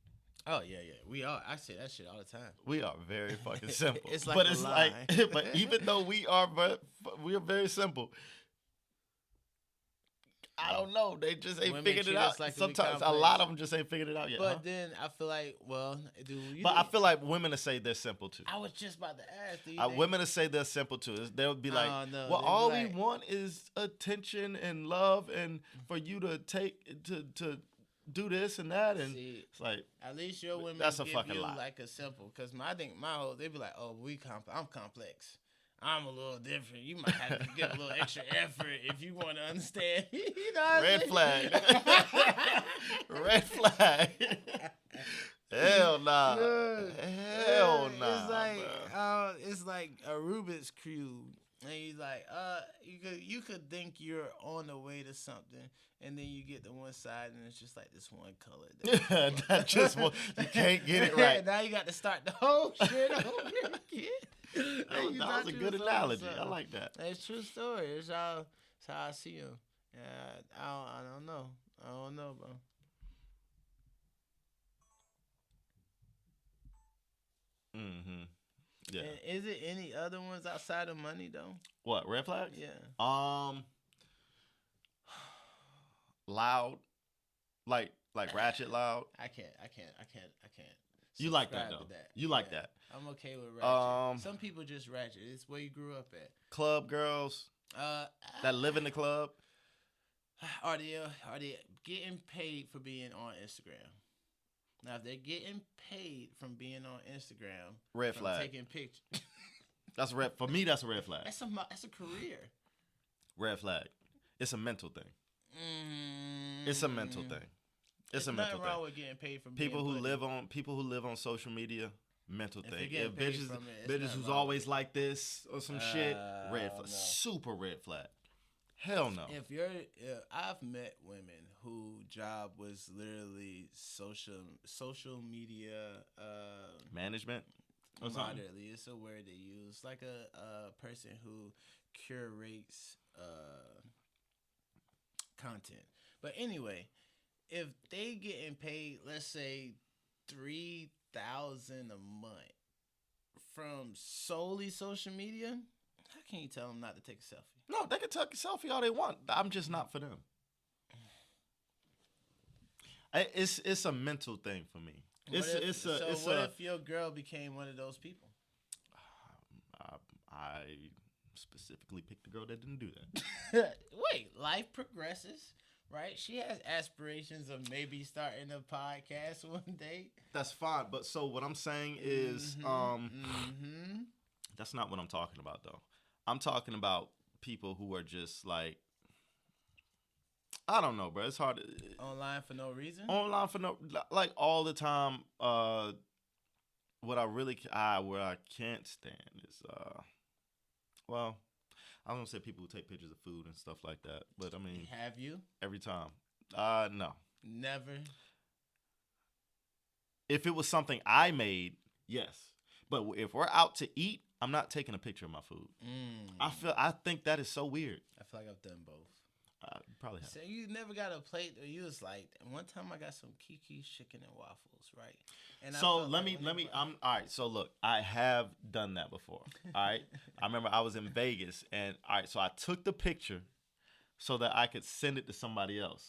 Oh, yeah. We are. I say that shit all the time. We are very fucking simple. It's like but even though we are very simple, I don't know. They just ain't figured it out. Like sometimes a lot of them just ain't figured it out yet. But then I feel like, I feel like women will say they're simple too. I was just about to ask. Women will say they're simple too. They'll be like, all we want is attention and love, and for you to do this and that, and it's like at least your women that's a give fucking you lie. Like a simple, because I think my whole they be like, oh, I'm complex. I'm a little different. You might have to give a little extra effort if you want to understand. You know what Red flag. Red flag. Hell nah. Hell nah. It's like a Rubik's Cube. And he's like, you could think you're on the way to something, and then you get to one side, and it's just like this one color. That just one. You can't get it right. Now you got to start the whole shit over again. That was a good analogy. I like that. It's a true story. It's how I see him. I don't know. I don't know, bro. Mm-hmm. Yeah. And is it any other ones outside of money though? What, red flags? Yeah. Loud, like ratchet loud. I can't. You like that though? You like that? I'm okay with ratchet. Some people just ratchet. It's where you grew up at. Club girls. That live in the club. Are they getting paid for being on Instagram? Now, if they're getting paid from being on Instagram, red flag. Taking pictures. That's red for me. That's a red flag. That's a career. Red flag. It's a mental thing. It's a mental thing. It's a mental thing. Wrong with getting paid from people who live on social media. Mental thing. If bitches who's always like this or some shit, red flag. No. Super red flag. Hell no. I've met women whose job was literally social media management. Or moderately, it's a word they use. Like a person who curates content. But anyway, if they getting paid, let's say $3,000 a month from solely social media, how can you tell them not to take a selfie? No, they can take a selfie all they want. I'm just not for them. It's a mental thing for me. What if your girl became one of those people? I specifically picked a girl that didn't do that. Wait, life progresses, right? She has aspirations of maybe starting a podcast one day. That's fine, but so what I'm saying is, that's not what I'm talking about, though. I'm talking about people who are just like I don't know, bro. It's hard. Online for no reason. Online for no, like all the time. What I really, what I can't stand is, well, I don't say people who take pictures of food and stuff like that, but I mean, have you every time? No. Never. If it was something I made, yes. But if we're out to eat, I'm not taking a picture of my food. I think that is so weird. I feel like I've done both. Probably have. So you never got a plate, or you was like, one time I got some Kiki's chicken and waffles, right? And so let me. I'm all right. So look, I have done that before. All right. I remember I was in Vegas, and all right. So I took the picture so that I could send it to somebody else,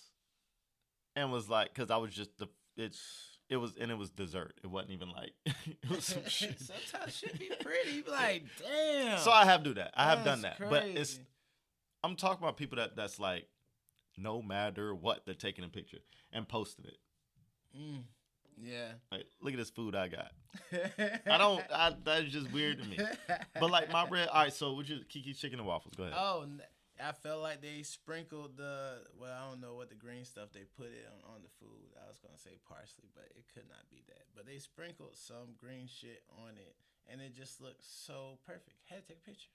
and was like, because I was just it was dessert. It wasn't even like it was some shit. Sometimes shit be pretty. You be like, damn. So I have do that. I have done that, crazy. but I'm talking about people that's like, no matter what, they're taking a picture and posting it. Yeah. Like, look at this food I got. That's just weird to me. But like my bread, all right, so which is Kiki's chicken and waffles. Go ahead. Oh, I felt like they sprinkled I don't know what the green stuff they put it on the food. I was going to say parsley, but it could not be that. But they sprinkled some green shit on it, and it just looked so perfect. Had to take a picture.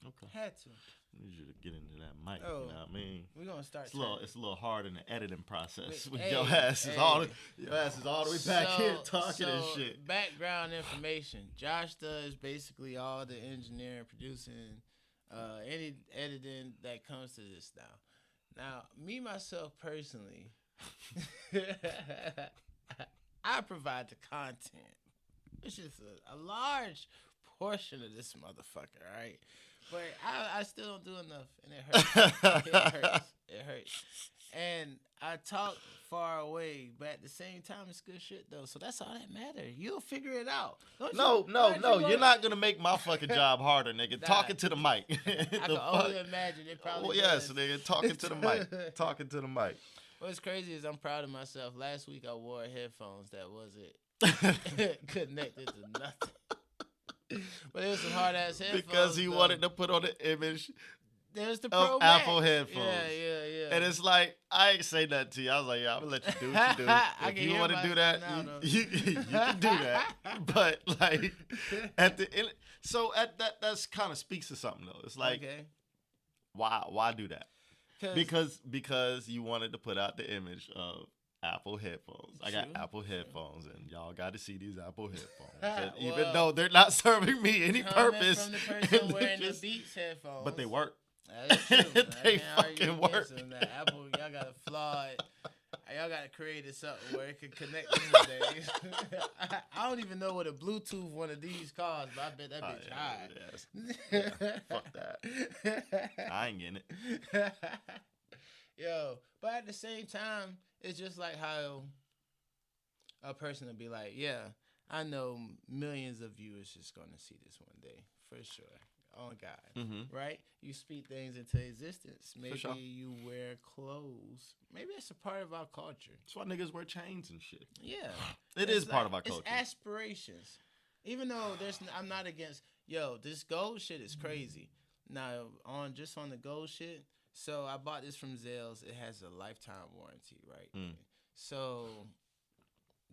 Okay. Had to. I need you to get into that mic. Oh, you know what I mean? We're gonna start. It's a little hard in the editing process. Your ass is all the way back here talking and shit. Background information: Josh does basically all the engineering, producing, any editing that comes to this now. Now, me myself personally, I provide the content, which is a large portion of this motherfucker, right? But I still don't do enough, and it hurts. It hurts. And I talk far away, but at the same time, it's good shit, though. So that's all that matters. You'll figure it out. No. You're not going to make my fucking job harder, nigga. Talking to the mic. I can only imagine it probably yes, nigga. Talking to the mic. Talking to the mic. What's crazy is I'm proud of myself. Last week, I wore headphones that wasn't connected to nothing. But it was some hard ass headphones. Because he wanted to put on the image There's the of Pro Max. Apple headphones. Yeah. And it's like, I ain't say that to you. I was like, yeah, I'm going to let you do what you do. If you want to do that, you can do that. But, like, at the end, so that's kind of speaks to something, though. It's like, why do that? Because you wanted to put out the image of Apple headphones. I got Apple headphones, and y'all got to see these Apple headphones. Even though they're not serving me any purpose. From the person wearing the Beats headphones. But they work. That's true. They fucking work. Apple, y'all got to flaw it. Y'all got to create something where it can connect these days. I don't even know what a Bluetooth one of these costs, but I bet that bitch high. Fuck that. I ain't getting it. Yo, but at the same time, it's just like how a person will be like, yeah, I know millions of viewers just going to see this one day, for sure. On God, right? You speak things into existence. Maybe you wear clothes. Maybe it's a part of our culture. That's why niggas wear chains and shit. Yeah. It is part of our culture. It's aspirations. Even though I'm not against, this gold shit is crazy. Now, on the gold shit, so I bought this from Zales. It has a lifetime warranty, right? So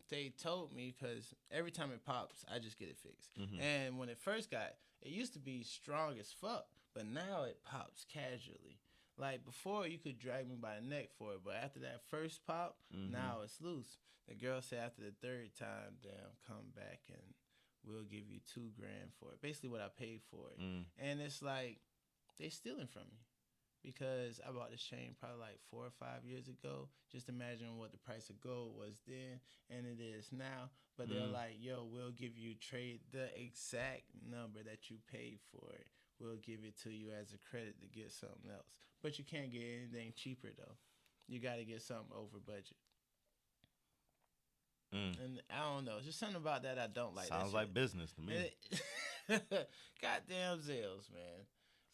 they told me, because every time it pops, I just get it fixed. And when it first it used to be strong as fuck, but now it pops casually. Like before, you could drag me by the neck for it, but after that first pop, now it's loose. The girl said after the third time, come back and we'll give you $2,000 for it. Basically what I paid for it. And it's like, they stealing from me. Because I bought this chain probably like 4 or 5 years ago. Just imagine what the price of gold was then and it is now. But they're like, yo, we'll give you the exact number that you paid for it. We'll give it to you as a credit to get something else. But you can't get anything cheaper, though. You got to get something over budget. And I don't know. It's just something about that I don't like. Sounds like business to me. Goddamn Zales, man.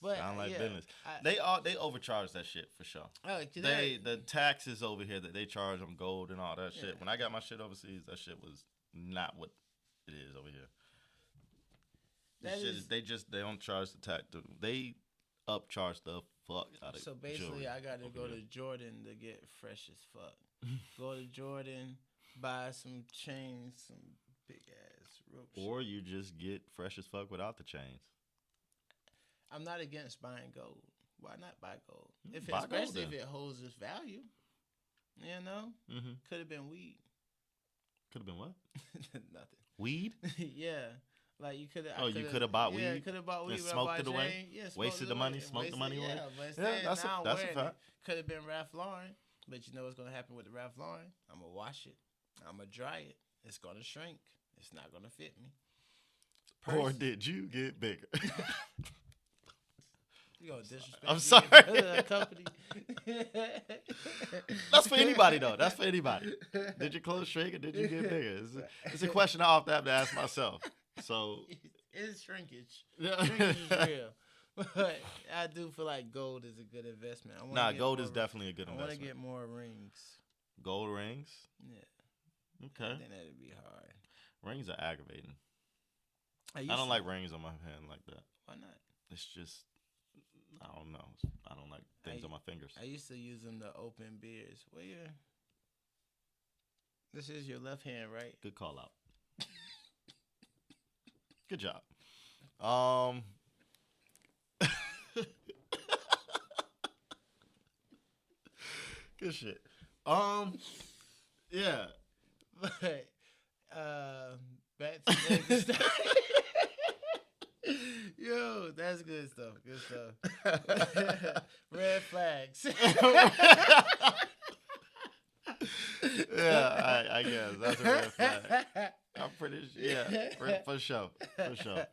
But, sound like business. They overcharge that shit for sure. The taxes over here that they charge on gold and all that shit. When I got my shit overseas, that shit was not what it is over here. They don't charge the tax. They upcharge the fuck out of So basically, jewelry I got to over go there. to Jordan to get fresh as fuck. Go to Jordan, buy some chains, some big ass rope. Or you just get fresh as fuck without the chains. I'm not against buying gold. Why not buy gold? Buy gold Especially if then. it holds its value. You know, Mm-hmm. could have been weed. Could have been what? Nothing. Weed? Yeah. Like you could have. Oh, you could have bought Yeah, weed could have bought weed. and but I smoked bought it away? chain. Yeah, Wasted the money, smoked the money away? Yeah, but Yeah, instead, that's a now I'm fact. wearing it. Could have been Ralph Lauren, but you know what's gonna happen with the Ralph Lauren? I'm gonna wash it. I'm gonna dry it. It's gonna shrink. It's not gonna fit me. Or did you get bigger? You gonna disrespect I'm me sorry. in front of the company? That's for anybody, though. That's for anybody. Did your clothes shrink or did you get bigger? It's a question I often have to ask myself. So It's shrinkage. Shrinkage is real. But I do feel like gold is a good investment. gold is definitely a good I want to investment. get more rings. Gold rings? Yeah. Okay. I think that'd be hard. Rings are aggravating. I I don't like rings on my hand like that. Why not? It's just, I don't know. I don't like things on my fingers. I used to use them to open beers. Well, yeah. This is your left hand, right? Good call out. Good job. Good shit. Yeah. But back to MegTheStallion. Yo, that's good stuff. Good stuff. Red flags. Yeah, I guess that's a red flag. I'm pretty sure. Yeah, for sure. For sure.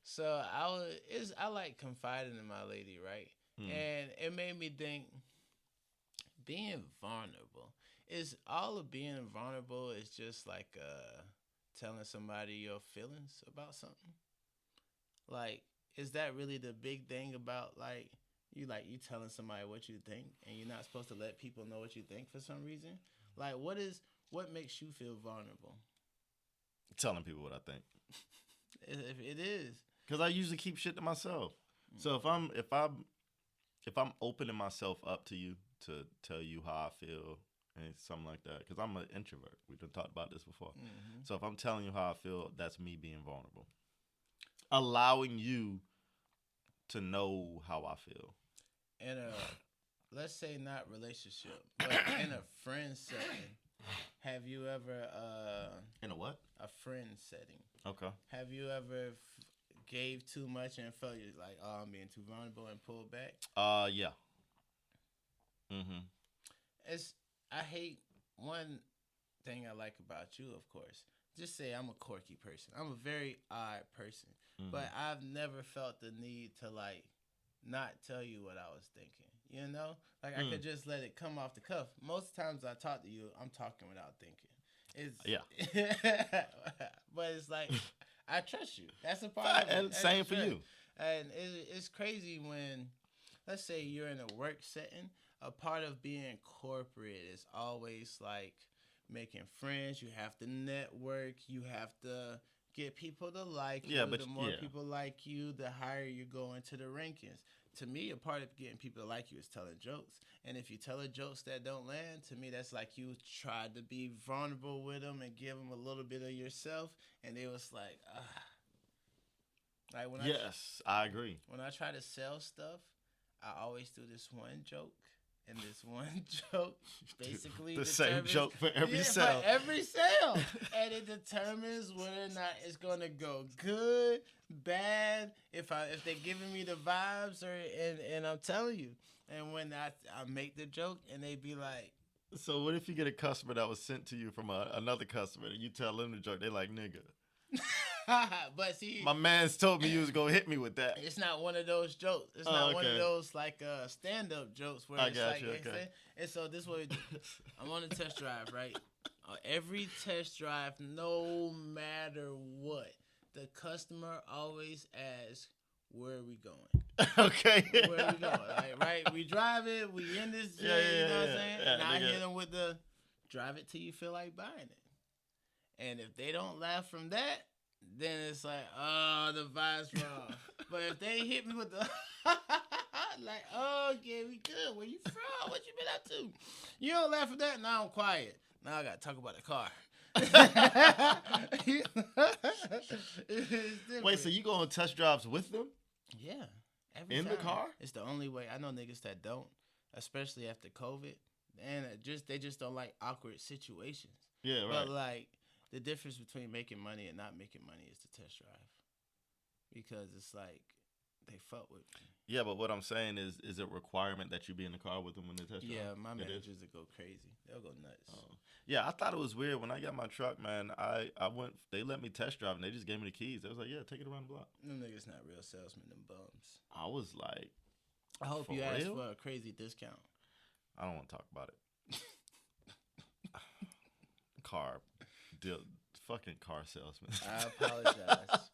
So I like confiding in my lady, right? And it made me think being vulnerable is all of being vulnerable is just like telling somebody your feelings about something. Like, is that really the big thing about you telling somebody what you think and you're not supposed to let people know what you think for some reason? Like, what makes you feel vulnerable? Telling people what I think. If it is, because I usually keep shit to myself. So if I'm opening myself up to you to tell you how I feel and something like that, because I'm an introvert. We've talked about this before. Mm-hmm. So if I'm telling you how I feel, that's me being vulnerable, allowing you to know how I feel. In a, let's say not relationship, but in a friend setting, have you ever in a what? A friend setting. Okay. Have you ever gave too much and felt you like, oh, I'm being too vulnerable and pulled back? Yeah. Mm-hmm. I hate one thing I like about you, of course. Just say I'm a quirky person. I'm a very odd person. Mm-hmm. But I've never felt the need to not tell you what I was thinking. You know? Like I could just let it come off the cuff. Most times I talk to you, I'm talking without thinking. Yeah. But it's like I trust you. That's a part of it. And same for you. And it's crazy when, let's say you're in a work setting, a part of being corporate is always like making friends. You have to network. You have to get people to like you. But the more people like you, the higher you go into the rankings. To me, a part of getting people to like you is telling jokes. And if you tell jokes that don't land, to me, that's like you tried to be vulnerable with them and give them a little bit of yourself. And it was like, Like when I agree. When I try to sell stuff, I always do this one joke. And this one joke basically the same joke for every sale. For every sale. And it determines whether or not it's gonna go good, bad, if they're giving me the vibes and I'm telling you. And when I make the joke and they be like, so what if you get a customer that was sent to you from another customer and you tell them the joke, they like, nigga. But see, my man's told me you was gonna hit me with that. It's not one of those jokes. It's not one of those stand-up jokes where it's like, okay. And so this is what we do. I'm on a test drive, right? Every test drive, no matter what, the customer always asks, "Where are we going?" Okay. Where are we going? Like, right? We drive it. We in this. You know what I'm saying? And I hit them with the drive it till you feel like buying it. And if they don't laugh from that, then it's like, oh, the vibe's wrong. But if they hit me with the Like, oh, yeah, we good. Where you from? What you been up to? You don't laugh at that? Now I'm quiet. Now I got to talk about the car. Wait, so you go on test drives with them? Yeah. In time. The car? It's the only way. I know niggas that don't, especially after COVID. And they just don't like awkward situations. Yeah, right. But, like, the difference between making money and not making money is the test drive. Because it's like, they fuck with me. Yeah, but what I'm saying is it a requirement that you be in the car with them when they test drive? Yeah, my managers will go crazy. They'll go nuts. Yeah, I thought it was weird when I got my truck, man. I went. They let me test drive and they just gave me the keys. They was like, "Yeah, take it around the block." Them niggas not real salesmen. Them bums. I was like, I hope you ask for a crazy discount. I don't want to talk about it. Car deal, fucking car salesman. I apologize.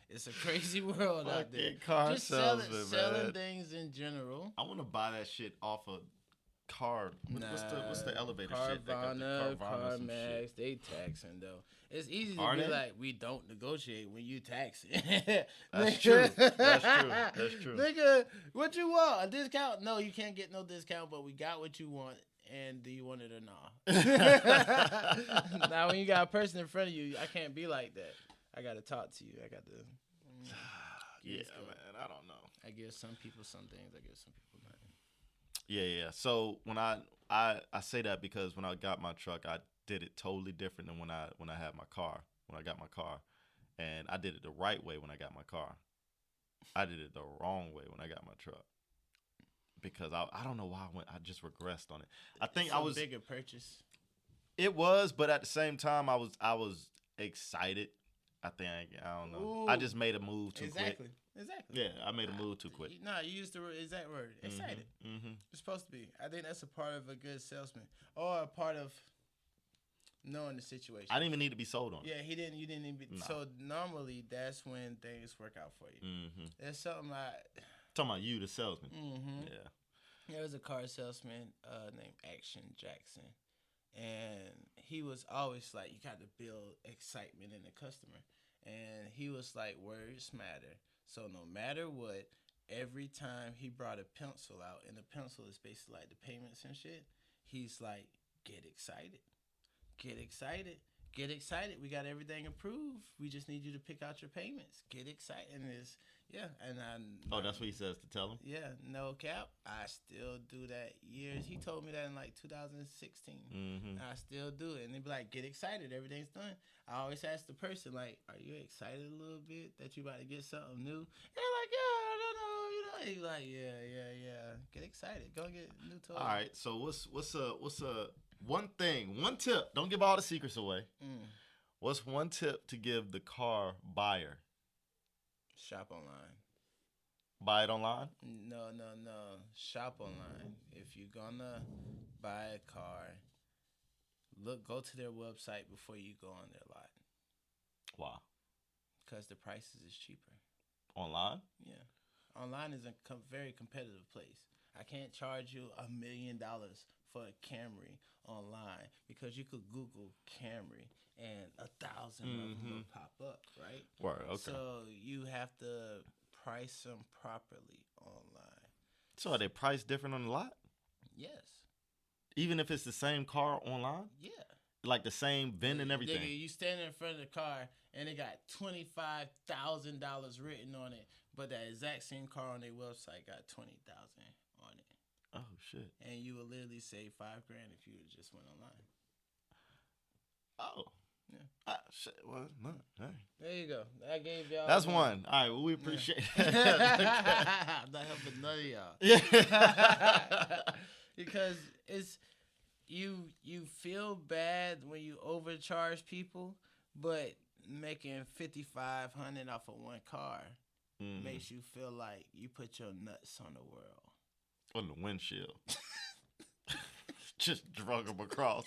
It's a crazy world out there. Car just salesman, selling things in general. I want to buy that shit off of car. What's the elevator shit? Carvana, CarMax, they taxing though. It's easy to be like, we don't negotiate when you taxing. That's true. That's true. Nigga, what you want? A discount? No, you can't get no discount, but we got what you want. And do you want it or not? Now, when you got a person in front of you, I can't be like that. I got to talk to you. I got to. Yeah, man. I don't know. I give some people some things. I give some people nothing. Yeah. So when I say that because when I got my truck, I did it totally different than when I had my car. When I got my car, and I did it the right way when I got my car. I did it the wrong way when I got my truck. Because I don't know why I just regressed on it. I think I was bigger purchase. It was, but at the same time, I was excited. I don't know. Ooh, I just made a move too quick. Exactly. Yeah, I made a move too quick. No, you used the exact word. Excited. Mm-hmm. It's supposed to be. I think that's a part of a good salesman, or a part of knowing the situation. I didn't even need to be sold on it. Yeah, he didn't. You didn't even. No. So normally, that's when things work out for you. Mm-hmm. There's something Talking about you, the salesman. Mm-hmm. Yeah. There was a car salesman named Action Jackson, and he was always like, you got to build excitement in the customer. And he was like, words matter. So no matter what, every time he brought a pencil out, and the pencil is basically like the payments and shit, he's like, get excited. Get excited. Get excited. We got everything approved. We just need you to pick out your payments. Get excited. And it's, yeah. And that's what he says to tell him? Yeah, no cap. I still do that years. He told me that in like 2016. Mm-hmm. I still do it. And they be like, get excited. Everything's done. I always ask the person, like, are you excited a little bit that you about to get something new? And they're like, yeah, I don't know. You know, he's like, yeah. Get excited. Go get new toys. All right. So what's a one tip? Don't give all the secrets away. What's one tip to give the car buyer? Shop online. Buy it online? No. Shop online. If you're gonna buy a car, go to their website before you go on their lot. Wow. Because the prices is cheaper. Online? Yeah. Online is a very competitive place. I can't charge you $1 million for a Camry online because you could Google Camry and 1,000 of them will pop up, right? Right, okay. So you have to price them properly online. So are they priced different on the lot? Yes. Even if it's the same car online? Yeah. Like the same VIN and everything? Nigga, you standing in front of the car and it got $25,000 written on it, but that exact same car on their website got $20,000 on it. Oh shit! And you would literally save $5,000 if you just went online. Oh. Yeah. Shit. Well, no. Hey. There you go. I gave y'all. That's one. All right. Well, we appreciate it. I'm not helping none of y'all. Yeah. Because it's you feel bad when you overcharge people, but making $5,500 off of one car makes you feel like you put your nuts on the world. On the windshield. Just drug them across.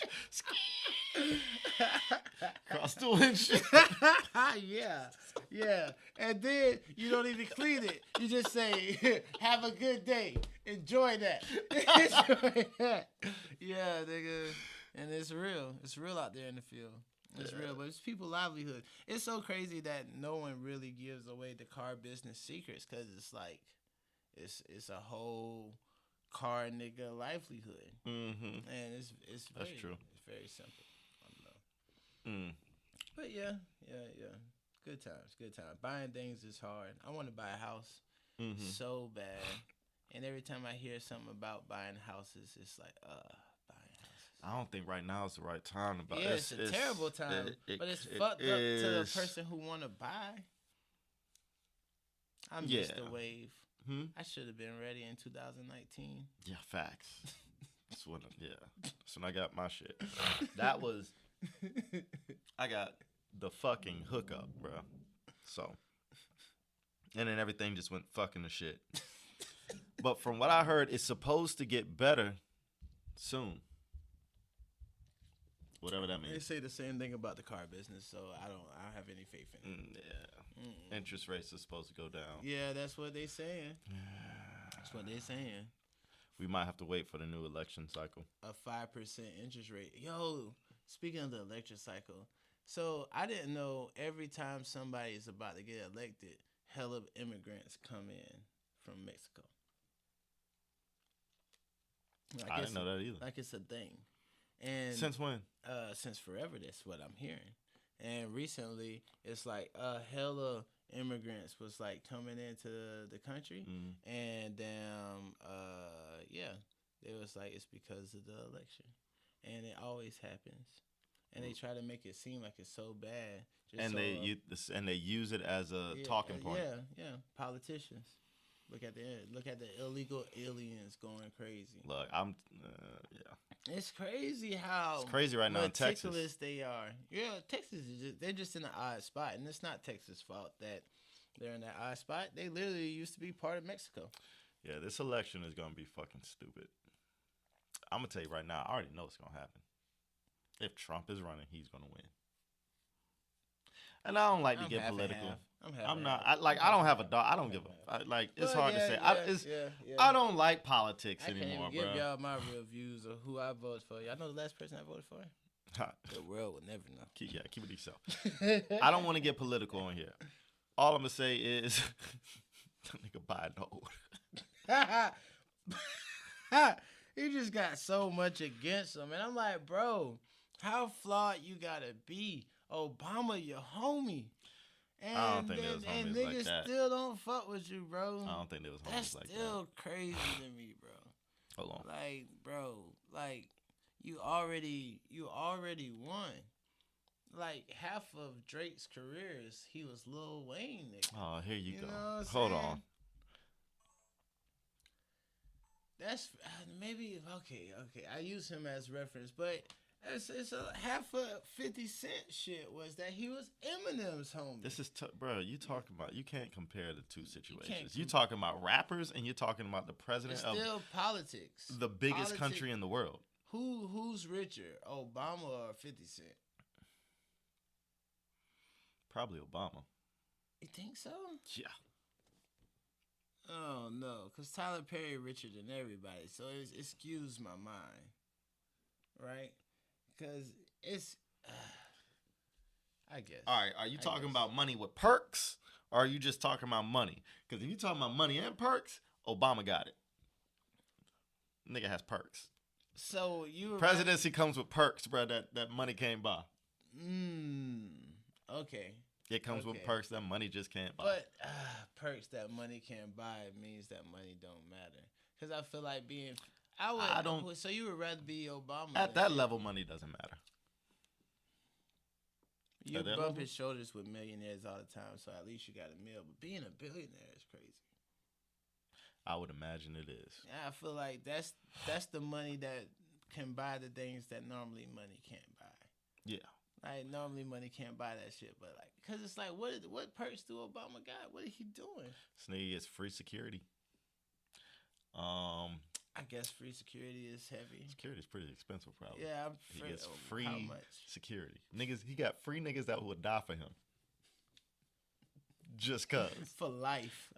Across the windshield. Yeah. And then you don't even clean it. You just say, have a good day. Enjoy that. Yeah, nigga. And it's real. It's real out there in the field. It's real, but it's people's livelihood. It's so crazy that no one really gives away the car business secrets because it's like, it's a whole car nigga livelihood, Mm-hmm. and it's very, That's true. It's very simple. I don't know. But yeah. Good times, good times. Buying things is hard. I want to buy a house so bad, and every time I hear something about buying houses, it's like buying houses. I don't think right now is the right time to buy. Yeah, it's a terrible time, but it's fucked up to the person who want to buy. I missed the wave. I should have been ready in 2019. Yeah, facts. That's when I got my shit. That was I got the fucking hookup, bro. So, and then everything just went fucking to shit. But from what I heard, it's supposed to get better soon. Whatever that means. They say the same thing about the car business, so I don't have any faith in it. Yeah. Interest rates are supposed to go down. Yeah, that's what they saying. That's what they saying. We might have to wait for the new election cycle. A 5% interest rate. Yo, speaking of the election cycle, so I didn't know every time somebody is about to get elected, hella immigrants come in from Mexico. Like I didn't know that either. Like it's a thing. And since when? Since forever, that's what I'm hearing. And recently, it's like hella immigrants was like coming into the country, and it was like it's because of the election, and it always happens, and they try to make it seem like it's so bad. And they use it as a talking point. Yeah. Politicians. Look at the illegal aliens going crazy. Look, It's crazy how it's crazy right now in Texas. Meticulous they are. Yeah, Texas they're just in an odd spot, and it's not Texas' fault that they're in that odd spot. They literally used to be part of Mexico. Yeah, this election is gonna be fucking stupid. I'm gonna tell you right now, I already know what's gonna happen. If Trump is running, he's gonna win. And I don't like to get political. I'm not. I don't have a dog. I don't give a. It's hard to say. I don't like politics anymore, I can't even give y'all my real views of who I voted for. Y'all know the last person I voted for? The world will never know. Keep it to yourself. I don't want to get political on here. All I'm gonna say is, that nigga Biden old. He just got so much against him, and I'm like, bro, how flawed you gotta be? Obama, your homie. And I don't think they was homies niggas like that. Still don't fuck with you, bro. I don't think they was homies like that. That's still crazy to me, bro. Hold on. Like, bro, you already won. Like half of Drake's career he was Lil Wayne, nigga. Oh, here you go. Hold on. That's maybe okay. I use him as reference, but it's a half of 50 Cent shit was that he was Eminem's homie. This is bro. You talking about? You can't compare the two situations. You talking about rappers, and you're talking about the president of still politics, the biggest country in the world. Who's richer, Obama or 50 Cent? Probably Obama. You think so? Yeah. Oh no, because Tyler Perry richer than everybody, so it skews my mind, right? Because it's, I guess. All right, are you talking about money with perks, or are you just talking about money? Because if you're talking about money and perks, Obama got it. Nigga has perks. So presidency comes with perks, bro. That money can't buy. Okay. It comes with perks that money just can't buy. But perks that money can't buy means that money don't matter. Because I feel like I don't. So you would rather be Obama? At that level, money doesn't matter. You bump his shoulders with millionaires all the time, so at least you got a meal. But being a billionaire is crazy. I would imagine it is. I feel like that's the money that can buy the things that normally money can't buy. Yeah. Like normally money can't buy that shit, but like, cause it's like, what perks do Obama got? What is he doing? This nigga gets free security. I guess free security is heavy. Security is pretty expensive, probably. Yeah, he gets free security. Niggas, he got free niggas that would die for him. Just cause. For life.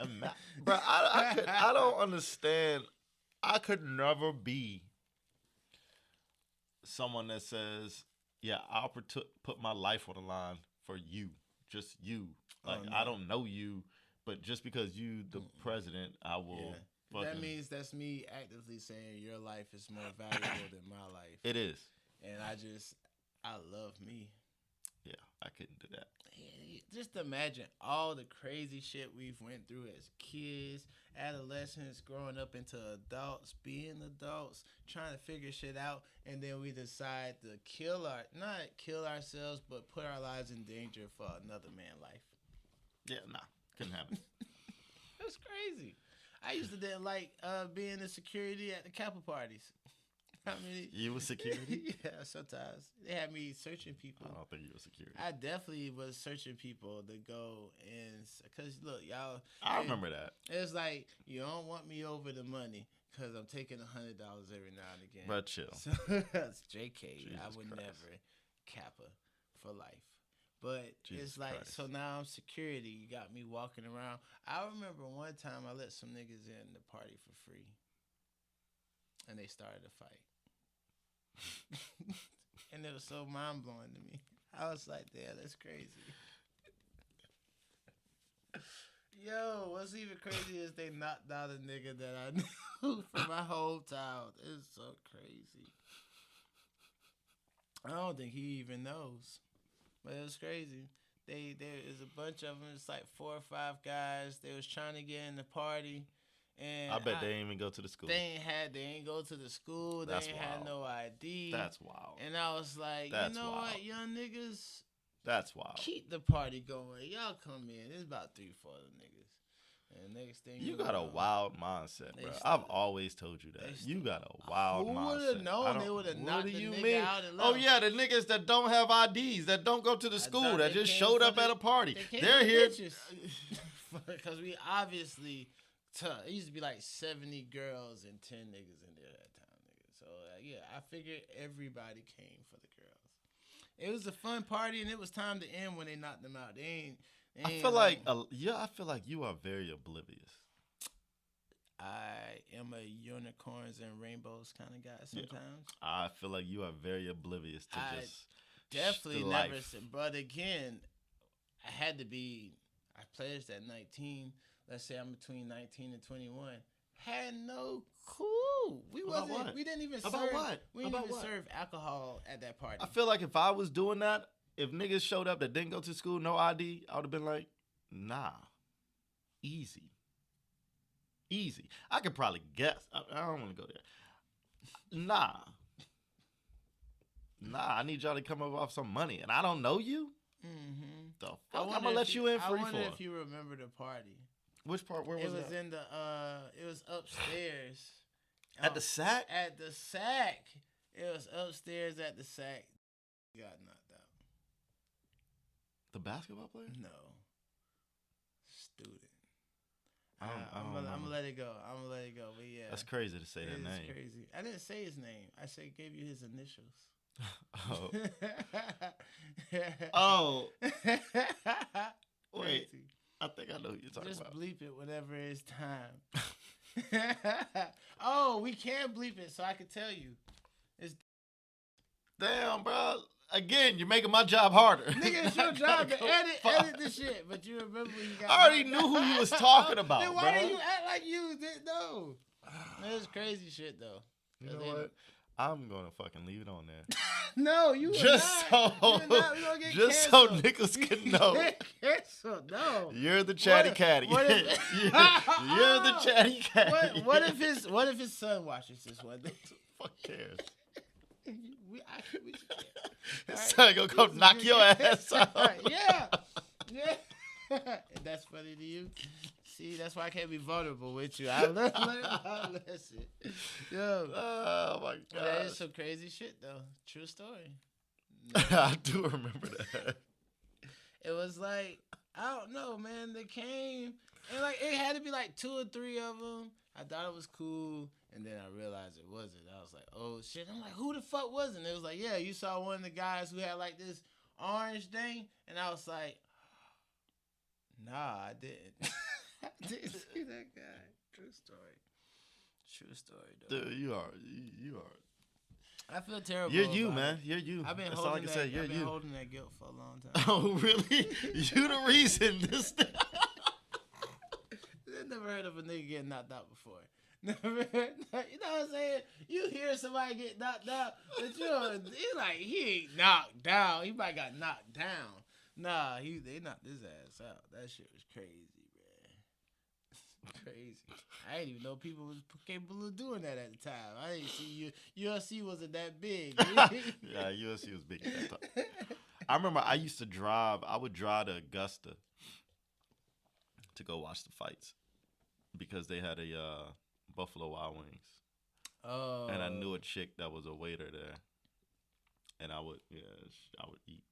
Bro, I don't understand. I could never be someone that says, yeah, I'll put my life on the line for you. Just you. Like, I don't know you, but just because you the president, I will That means that's me actively saying your life is more valuable than my life. It is. And I love me. Yeah, I couldn't do that. Just imagine all the crazy shit we've went through as kids, adolescents, growing up into adults, being adults, trying to figure shit out, and then we decide to not kill ourselves, but put our lives in danger for another man's life. Yeah, nah, couldn't happen. It was crazy. I used to didn't like being in security at the Kappa parties. I mean, you was security? Yeah, sometimes. They had me searching people. I don't think you were security. I definitely was searching people to go and... Because, look, y'all... I remember that. It's like, you don't want me over the money because I'm taking $100 every now and again. But chill. So, that's JK. Jesus I would Christ. never Kappa for life. But Jesus it's like, Christ. so now I'm security. You got me walking around. I remember one time I let some niggas in the party for free. And they started a fight. And it was so mind-blowing to me. I was like, damn, that's crazy. Yo, what's even crazy is they knocked out a nigga that I knew for my whole town. It's so crazy. I don't think he even knows. But it was crazy. There is a bunch of them. It's like 4 or 5 guys. They was trying to get in the party. And I bet they didn't even go to the school. They ain't go to the school. They That's ain't wild. had no ID. That's wild. And I was like, That's you know wild. what, young niggas? That's wild. Keep the party going. Y'all come in. It's about 3-4 of them niggas. And next thing You got a wild mindset, They bro. stupid. I've always told you that. They You got a wild Who mindset. would have known I don't- they would have what knocked do the you nigga mean? out and Oh left? yeah, the niggas that don't have IDs, that don't go to the school, thought that they just came showed for up the- at a party. They came They're for here. bitches. Because we obviously, it used to be like 70 girls and 10 niggas in there that time, nigga. So yeah, I figured everybody came for the girls. It was a fun party, and it was time to end when they knocked them out. I feel like I feel like you are very oblivious. I am a unicorns and rainbows kind of guy sometimes. I feel like you are very oblivious to I just Definitely the never life. said. But again, I had to be. I pledged at 19. Let's say I'm between 19 and 21. Had no clue. We About wasn't. what? We didn't even About serve. what? We didn't About even what? serve alcohol at that party. I feel like if I was doing that, if niggas showed up that didn't go to school, no ID, I would have been like, nah, easy. I could probably guess. I don't want to go there. Nah, I need y'all to come up off some money, and I don't know you. Mm-hmm. The fuck, I'm gonna let you in I free wonder for. if you remember the party. Which part? Where was It was that? in the. It was upstairs. At the sack? At the sack. It was upstairs at the sack. Got knocked out. The basketball player? No. Student. I don't I'm gonna remember. let it go. I'm gonna let it go. But yeah. That's crazy to say that It is name. crazy. I didn't say his name. I said gave you his initials. Oh. Oh. Wait. Crazy. I think I know who you're talking Just about. bleep it whenever it's time. Oh, we can bleep it, so I can tell you. Damn, bro. Again, you're making my job harder. Nigga, it's your job to edit the shit, but you remember when you got. I already knew who you was talking about, Then why bro. do you act like you didn't know? It was crazy shit though. You know what? I'm gonna fucking leave it on there. No, you Just are not. so, You're not. We gonna get just so canceled. niggas can know. Canceled. No. You're the chatty catty. what if- you're the chatty catty. What if his son watches this one day? Fuck cares? We should care. His Alright. son gonna come knock your ass out. Yeah. That's funny to you. See, that's why I can't be vulnerable with you. I learned my lesson. Yo. Oh my That is god. some crazy shit though. True story. I do remember that. It was like, I don't know, man. They came and like it had to be like 2 or 3 of them. I thought it was cool, and then I realized it wasn't. I was like, oh shit. I'm like, who the fuck was it? And it was like, yeah, you saw one of the guys who had like this orange thing, and I was like, nah, I didn't. I didn't see that guy. True story, though. Dude, you are. I feel terrible. You're you, about man. it. You're you. I've been That's all I holding can that. say. You're I've been you. holding that guilt for a long time. Oh, really? You the reason this. I never heard of a nigga getting knocked out before. You know what I'm saying? You hear somebody get knocked out, but it's like he ain't knocked down. He might got knocked down. Nah, they knocked his ass out. That shit was crazy, man. Crazy. I didn't even know people was capable of doing that at the time. I didn't see UFC wasn't that big. Yeah, UFC was big at that time. I remember I would drive to Augusta to go watch the fights because they had a Buffalo Wild Wings. Oh. And I knew a chick that was a waiter there. And I would eat,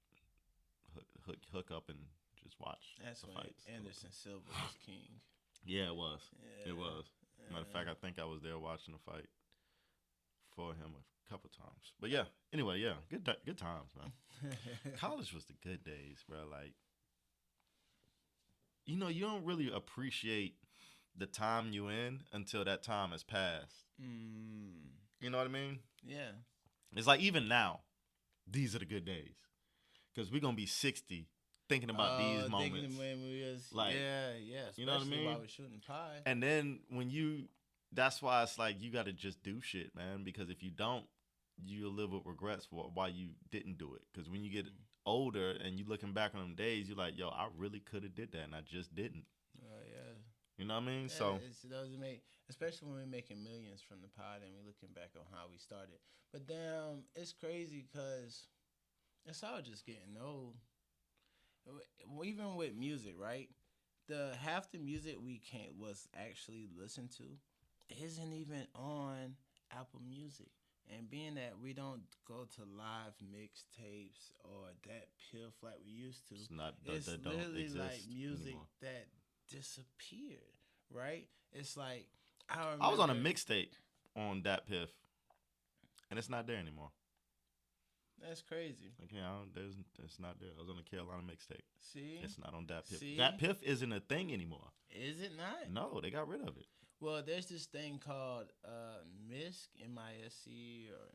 hook up and just watch That's the when fights. Anderson Silva was king. Yeah, it was. Yeah. It was. Matter of fact, I think I was there watching the fight for him a couple times. But yeah, anyway, yeah, good times, man. College was the good days, bro. Like, you don't really appreciate the time you in until that time has passed. You know what I mean? Yeah. It's like even now, these are the good days. Because we're going to be 60 thinking about these moments. When we was, like, yeah. You know what I mean? While we're shooting pie. And then that's why it's like you got to just do shit, man. Because if you don't, you'll live with regrets for why you didn't do it. Because when you get older and you looking back on them days, you're like, yo, I really could have did that and I just didn't. Yeah. You know what I mean? Yeah, So it doesn't make, especially when we're making millions from the pod and we're looking back on how we started. But damn, it's crazy because it's all just getting old. Even with music, right? Half the music we was actually listened to isn't even on Apple Music. And being that we don't go to live mixtapes or that piff like we used to, it's literally like music anymore. that disappeared, right? It's like I was on a mixtape on Dat Piff, and it's not there anymore. That's crazy. Okay, it's not there. I was on a Carolina mixtape. See, it's not on Dat Piff. See? Dat Piff isn't a thing anymore. Is it not? No, they got rid of it. Well, there's this thing called MISC, M-I-S-C or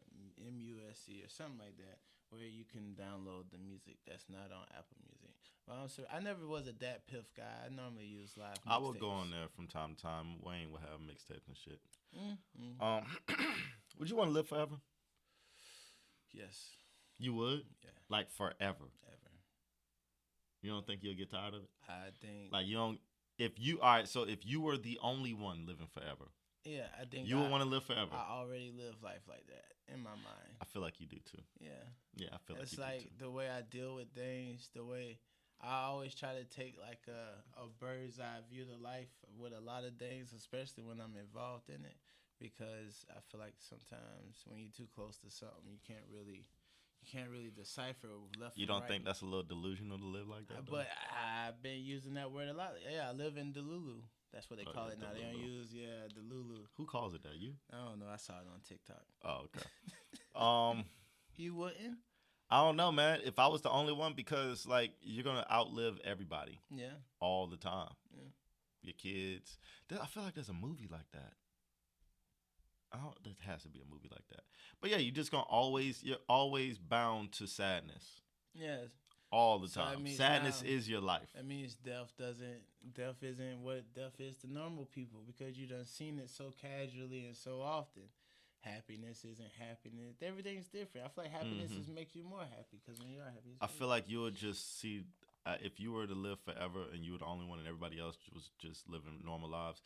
M-U-S-C or something like that, where you can download the music that's not on Apple Music. But I'm sorry, I never was a Dat Piff guy. I normally use live mixtapes. I would go on there from time to time. Wayne would have mixtapes and shit. Would you want to live forever? Yes. You would? Yeah. Like forever? Ever. You don't think you'll get tired of it? I think. Like you don't. If you were the only one living forever, yeah, I think you would want to live forever. I already live life like that in my mind. I feel like you do too. Yeah. Yeah, I feel like it's you like do too. the way I deal with things, the way I always try to take like a bird's eye view to life with a lot of things, especially when I'm involved in it, because I feel like sometimes when you're too close to something, you can't really decipher left. You don't right. think that's a little delusional to live like that? But I've been using that word a lot. Yeah, I live in Delulu. That's what they call it now. Delulu. They don't use Delulu. Who calls it that? You? I don't know. I saw it on TikTok. Oh, okay. You wouldn't? I don't know, man. If I was the only one, because like you're gonna outlive everybody. Yeah. All the time. Yeah. Your kids. I feel like there's a movie like that. There has to be a movie like that. But yeah, you're always bound to sadness. Yes. All the time. Sadness is your life. That means death isn't what death is to normal people, because you done seen it so casually and so often. Happiness isn't happiness. Everything's different. I feel like happiness just makes you more happy, because when you're happy, I feel like you would just see, if you were to live forever and you were the only one and everybody else was just living normal lives,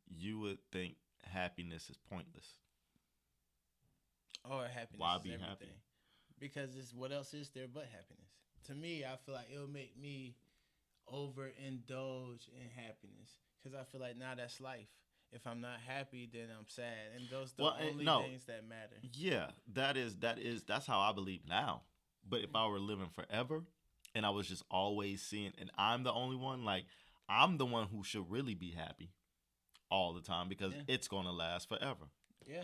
you would think happiness is pointless. Or happiness Why is be everything. happy? Because what else is there but happiness? To me, I feel like it'll make me overindulge in happiness, because I feel like now that's life. If I'm not happy, then I'm sad, and those are the only things that matter. Yeah, that's how I believe now. But if I were living forever, and I was just always seeing, and I'm the only one, like I'm the one who should really be happy all the time, because it's gonna last forever. Yeah.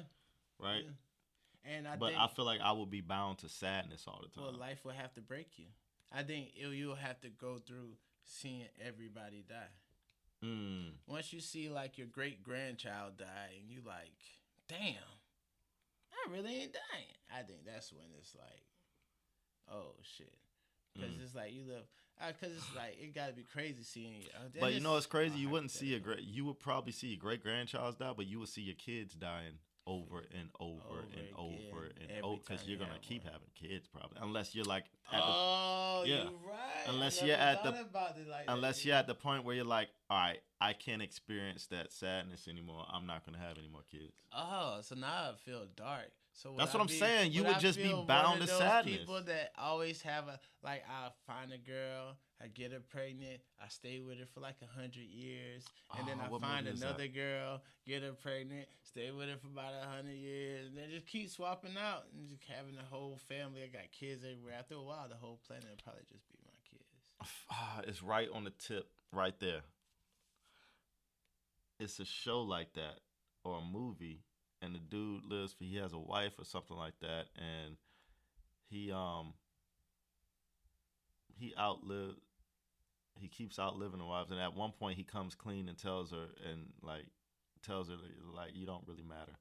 Right. Yeah. And I feel like I would be bound to sadness all the time. Well, life will have to break you. I think you'll have to go through seeing everybody die. Once you see like your great grandchild die, and you like, damn, I really ain't dying. I think that's when it's like, oh shit, because it's like you live. Because it's like it gotta be crazy seeing you. But you know, it's crazy. You wouldn't see you would probably see your great grandchild's die, but you would see your kids dying over and over and over and over because you're gonna keep having kids probably, unless you're like, you're right. Unless you're at the point where you're like, all right, I can't experience that sadness anymore. I'm not gonna have any more kids. Oh, so now I feel dark. So that's what I'm saying. You would just be bound to sadness. People that always have I find a girl, I get her pregnant, I stay with her for like 100 years, and then I find another girl, get her pregnant, stay with her for about 100 years, and then just keep swapping out and just having a whole family. I got kids everywhere. After a while, the whole planet will probably just be my kids. It's right on the tip, right there. It's a show like that or a movie. And the dude he has a wife or something like that, and he keeps outliving the wives, and at one point he comes clean and tells her you don't really matter.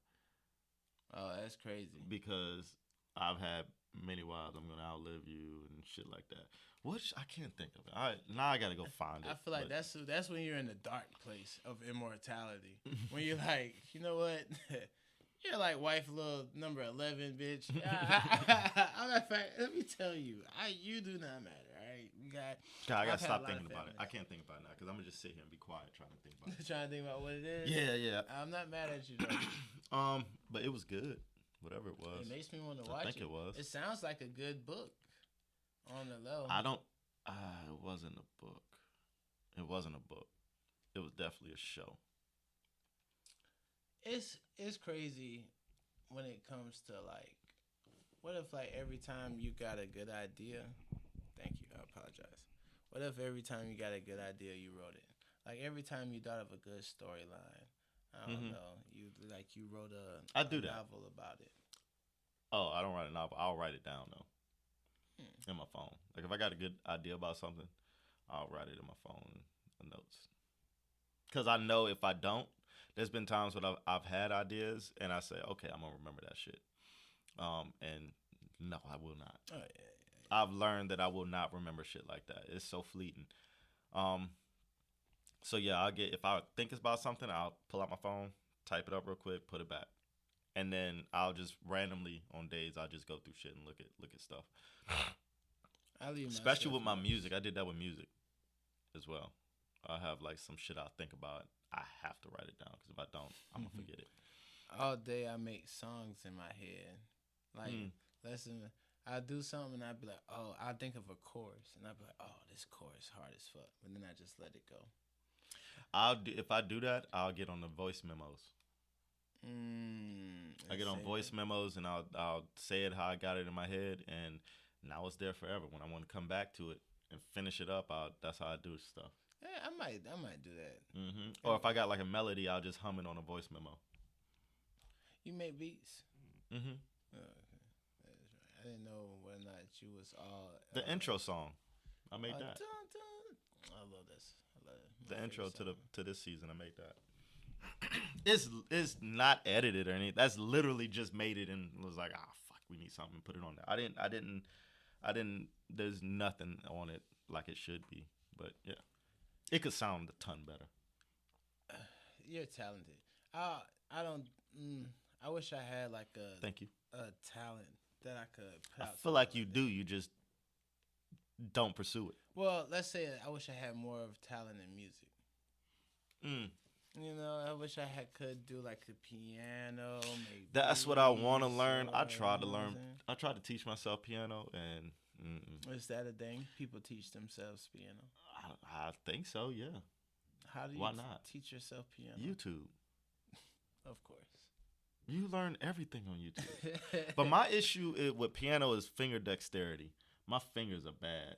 Oh, that's crazy. Because I've had many wives, I'm gonna outlive you and shit like that. Which I can't think of it. Now I gotta go find it. I feel like that's when you're in the dark place of immortality. When you're like, you know what? You're like wife little number 11, bitch. Let me tell you, you do not matter, all right? I gotta stop thinking about it. I can't think about it now because I'm gonna just sit here and be quiet trying to think about it. Trying to think about what it is? Yeah. I'm not mad at you, though. But it was good. Whatever it was. It makes me want to watch it. I think it was. It sounds like a good book on the low. It wasn't a book. It wasn't a book. It was definitely a show. It's crazy when it comes to like, what if like every time you got a good idea, thank you, I apologize. What if every time you got a good idea you wrote it? Like every time you thought of a good storyline, I don't know, you wrote a novel about it. Oh, I don't write a novel. I'll write it down though. In my phone. Like if I got a good idea about something, I'll write it in my phone in notes. Because I know if I don't, there's been times when I've had ideas and I say, okay, I'm gonna remember that shit. And no, I will not. Oh, yeah. I've learned that I will not remember shit like that. It's so fleeting. So yeah, if I think about something, I'll pull out my phone, type it up real quick, put it back. And then I'll just randomly on days I'll just go through shit and look at stuff. Especially with my music. I did that with music as well. I have like some shit I think about. I have to write it down because if I don't, I'm gonna forget it. All day I make songs in my head. Like listen, I do something and I be like, oh, I think of a chorus and I be like, oh, this chorus hard as fuck. But then I just let it go. If I do that, I'll get on the voice memos. I get on voice memos and I'll say it how I got it in my head, and now it's there forever. When I want to come back to it and finish it up, that's how I do stuff. Yeah, I might do that. Or if I got like a melody, I'll just hum it on a voice memo. You make beats? Oh, okay. I didn't know whether or not you was all the intro song. I made that. I love this. I love it. The intro to this season, I made that. It's not edited or anything. That's literally just made it and was like, fuck, we need something, put it on there. I didn't. There's nothing on it like it should be, but yeah, it could sound a ton better. You're talented. I wish I had like Thank you. A talent that I could put out. I feel like you do. You just don't pursue it. Well, let's say I wish I had more of talent in music. You know, I wish I could do like the piano. Maybe that's what I want to learn. I tried to learn. I tried to teach myself piano, and is that a thing? People teach themselves piano. I think so. Yeah. How do you teach yourself piano? YouTube. Of course. You learn everything on YouTube. But my issue with piano is finger dexterity. My fingers are bad.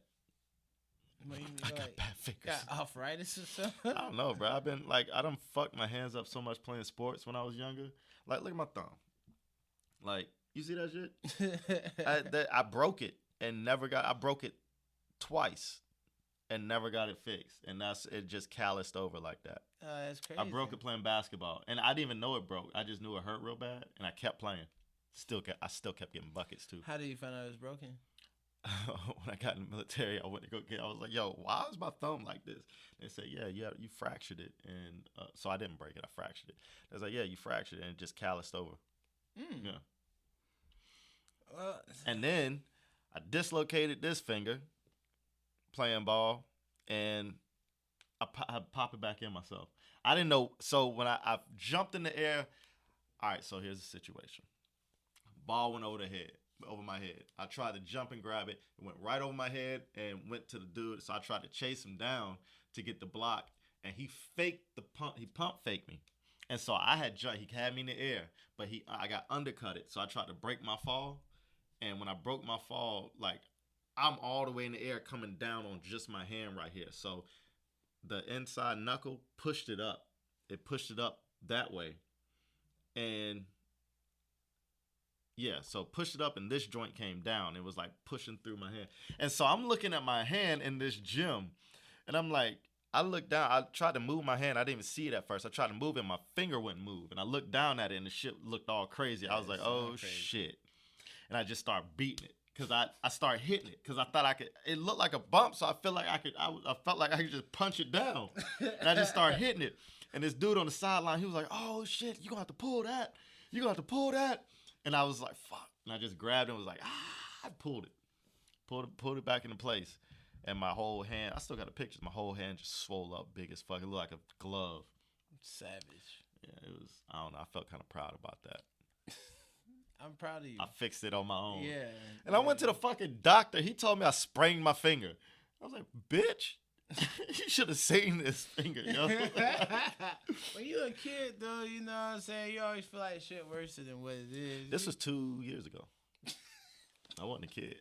I got bad fingers. Got arthritis or something? I don't know, bro. I done fucked my hands up so much playing sports when I was younger. Like, look at my thumb. Like, you see that shit? I broke it and I broke it twice and never got it fixed. And it just calloused over like that. That's crazy. I broke it playing basketball. And I didn't even know it broke. I just knew it hurt real bad. And I kept playing. I still kept getting buckets, too. How did you find out it was broken? when I got in the military, I went to go get. I was like, "Yo, why is my thumb like this?" They said, "Yeah, you fractured it," and so I didn't break it. I fractured it. They was like, "Yeah, you fractured it and it just calloused over." Yeah. And then I dislocated this finger playing ball, and I pop it back in myself. I didn't know. So when I jumped in the air, all right. So here's the situation. Ball went over my head. I tried to jump and grab it. It went right over my head and went to the dude. So I tried to chase him down to get the block, and he faked the pump. He pump faked me, and so I had jumped. He had me in the air, but I got undercutted. So I tried to break my fall, and when I broke my fall, like I'm all the way in the air coming down on just my hand right here. So the inside knuckle pushed it up. It pushed it up that way, and yeah, so pushed it up and this joint came down. It was like pushing through my hand. And so I'm looking at my hand in this gym and I'm like, I looked down. I tried to move my hand. I didn't even see it at first. I tried to move it. My finger wouldn't move. And I looked down at it and the shit looked all crazy. I was like, oh shit. And I just started beating it because I started hitting it because I thought I could. It looked like a bump, so I felt like I felt like I could just punch it down. And I just started hitting it. And this dude on the sideline, he was like, oh shit, you're going to have to pull that. You're going to have to pull that. And I was like, fuck. And I just grabbed it and was like, I pulled it. Pulled it back into place. And my whole hand, I still got the pictures. My whole hand just swole up big as fuck. It looked like a glove. Savage. Yeah, it was, I don't know. I felt kind of proud about that. I'm proud of you. I fixed it on my own. Yeah. And I went to the fucking doctor. He told me I sprained my finger. I was like, bitch. You should have seen this finger, yo. When you a kid, though, you know what I'm saying? You always feel like shit worse than what it is. This was 2 years ago. I wasn't a kid.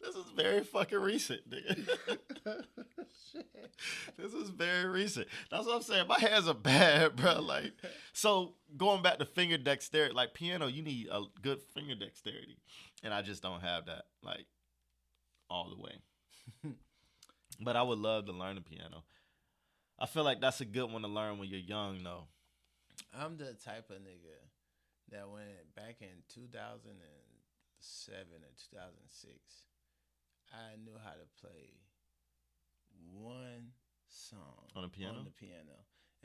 This is very fucking recent, nigga. This is very recent. That's what I'm saying. My hands are bad, bro. Like, so going back to finger dexterity, like piano, you need a good finger dexterity. And I just don't have that. Like, all the way. But I would love to learn the piano. I feel like that's a good one to learn when you're young, though. I'm the type of nigga that went back in 2007 or 2006, I knew how to play one song on the piano.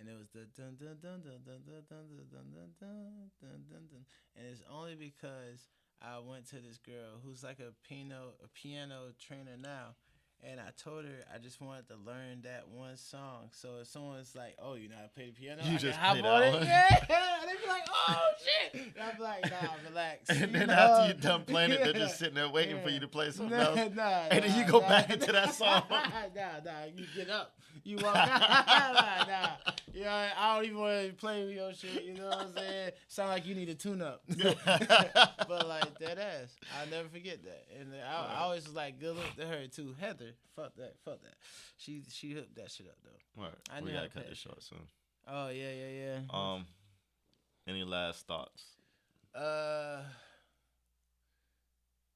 And it was the dun dun dun dun dun dun dun dun dun dun dun dun dun. And it's only because I went to this girl who's like a piano trainer now, and I told her I just wanted to learn that one song. So if someone's like, "Oh, you know how to play the piano?" You I just can play hop on that it. one. Yeah, and they be like, "Oh shit!" And I'm like, "Nah, relax." And then after you're done playing it, they're just sitting there waiting for you to play something else. And then you go back into that song. Nah, you get up. You walk out. Nah. You know, I don't even want to play with your shit. You know what I'm saying? Sound like you need a tune-up. But like that ass, I'll never forget that. And I always was like, good look to her too. Heather, fuck that. She hooked that shit up though. Right. We gotta cut this short soon. Oh yeah. Any last thoughts?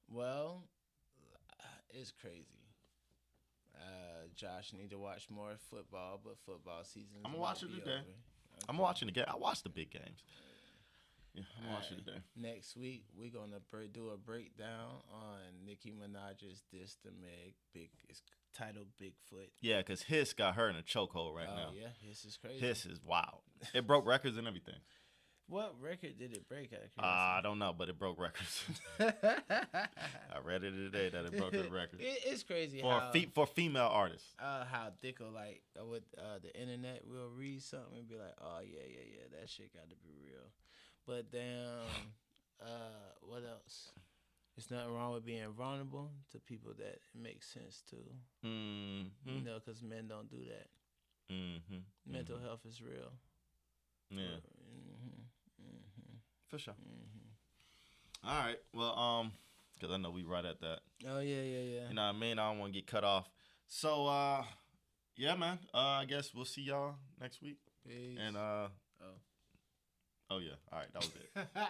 Well, it's crazy. Josh need to watch more football, but football season. I'm gonna watch it today. Okay. I'm watching the game. I watch the big games. Yeah, I'm watching today. Next week we're gonna do a breakdown on Nicki Minaj's "Diss the Meg." It's titled Bigfoot. Yeah, because Hiss got her in a chokehold right now. Oh yeah, Hiss is crazy. Hiss is wild. It broke records and everything. What record did it break? I don't know, but it broke records. I read it today that it broke a record. It's crazy for female artists. How Dicko like with the internet will read something and be like, oh yeah, that shit got to be real. But then, what else? It's nothing wrong with being vulnerable to people that it makes sense to. Mm-hmm. You know, because men don't do that. Mm-hmm. Mental health is real. Yeah. Mm-hmm. For sure. All right. Well, because I know we right at that. Oh yeah. You know what I mean? I don't want to get cut off. So, yeah, man. I guess we'll see y'all next week. Peace. And Oh yeah. All right. That was it. Yeah.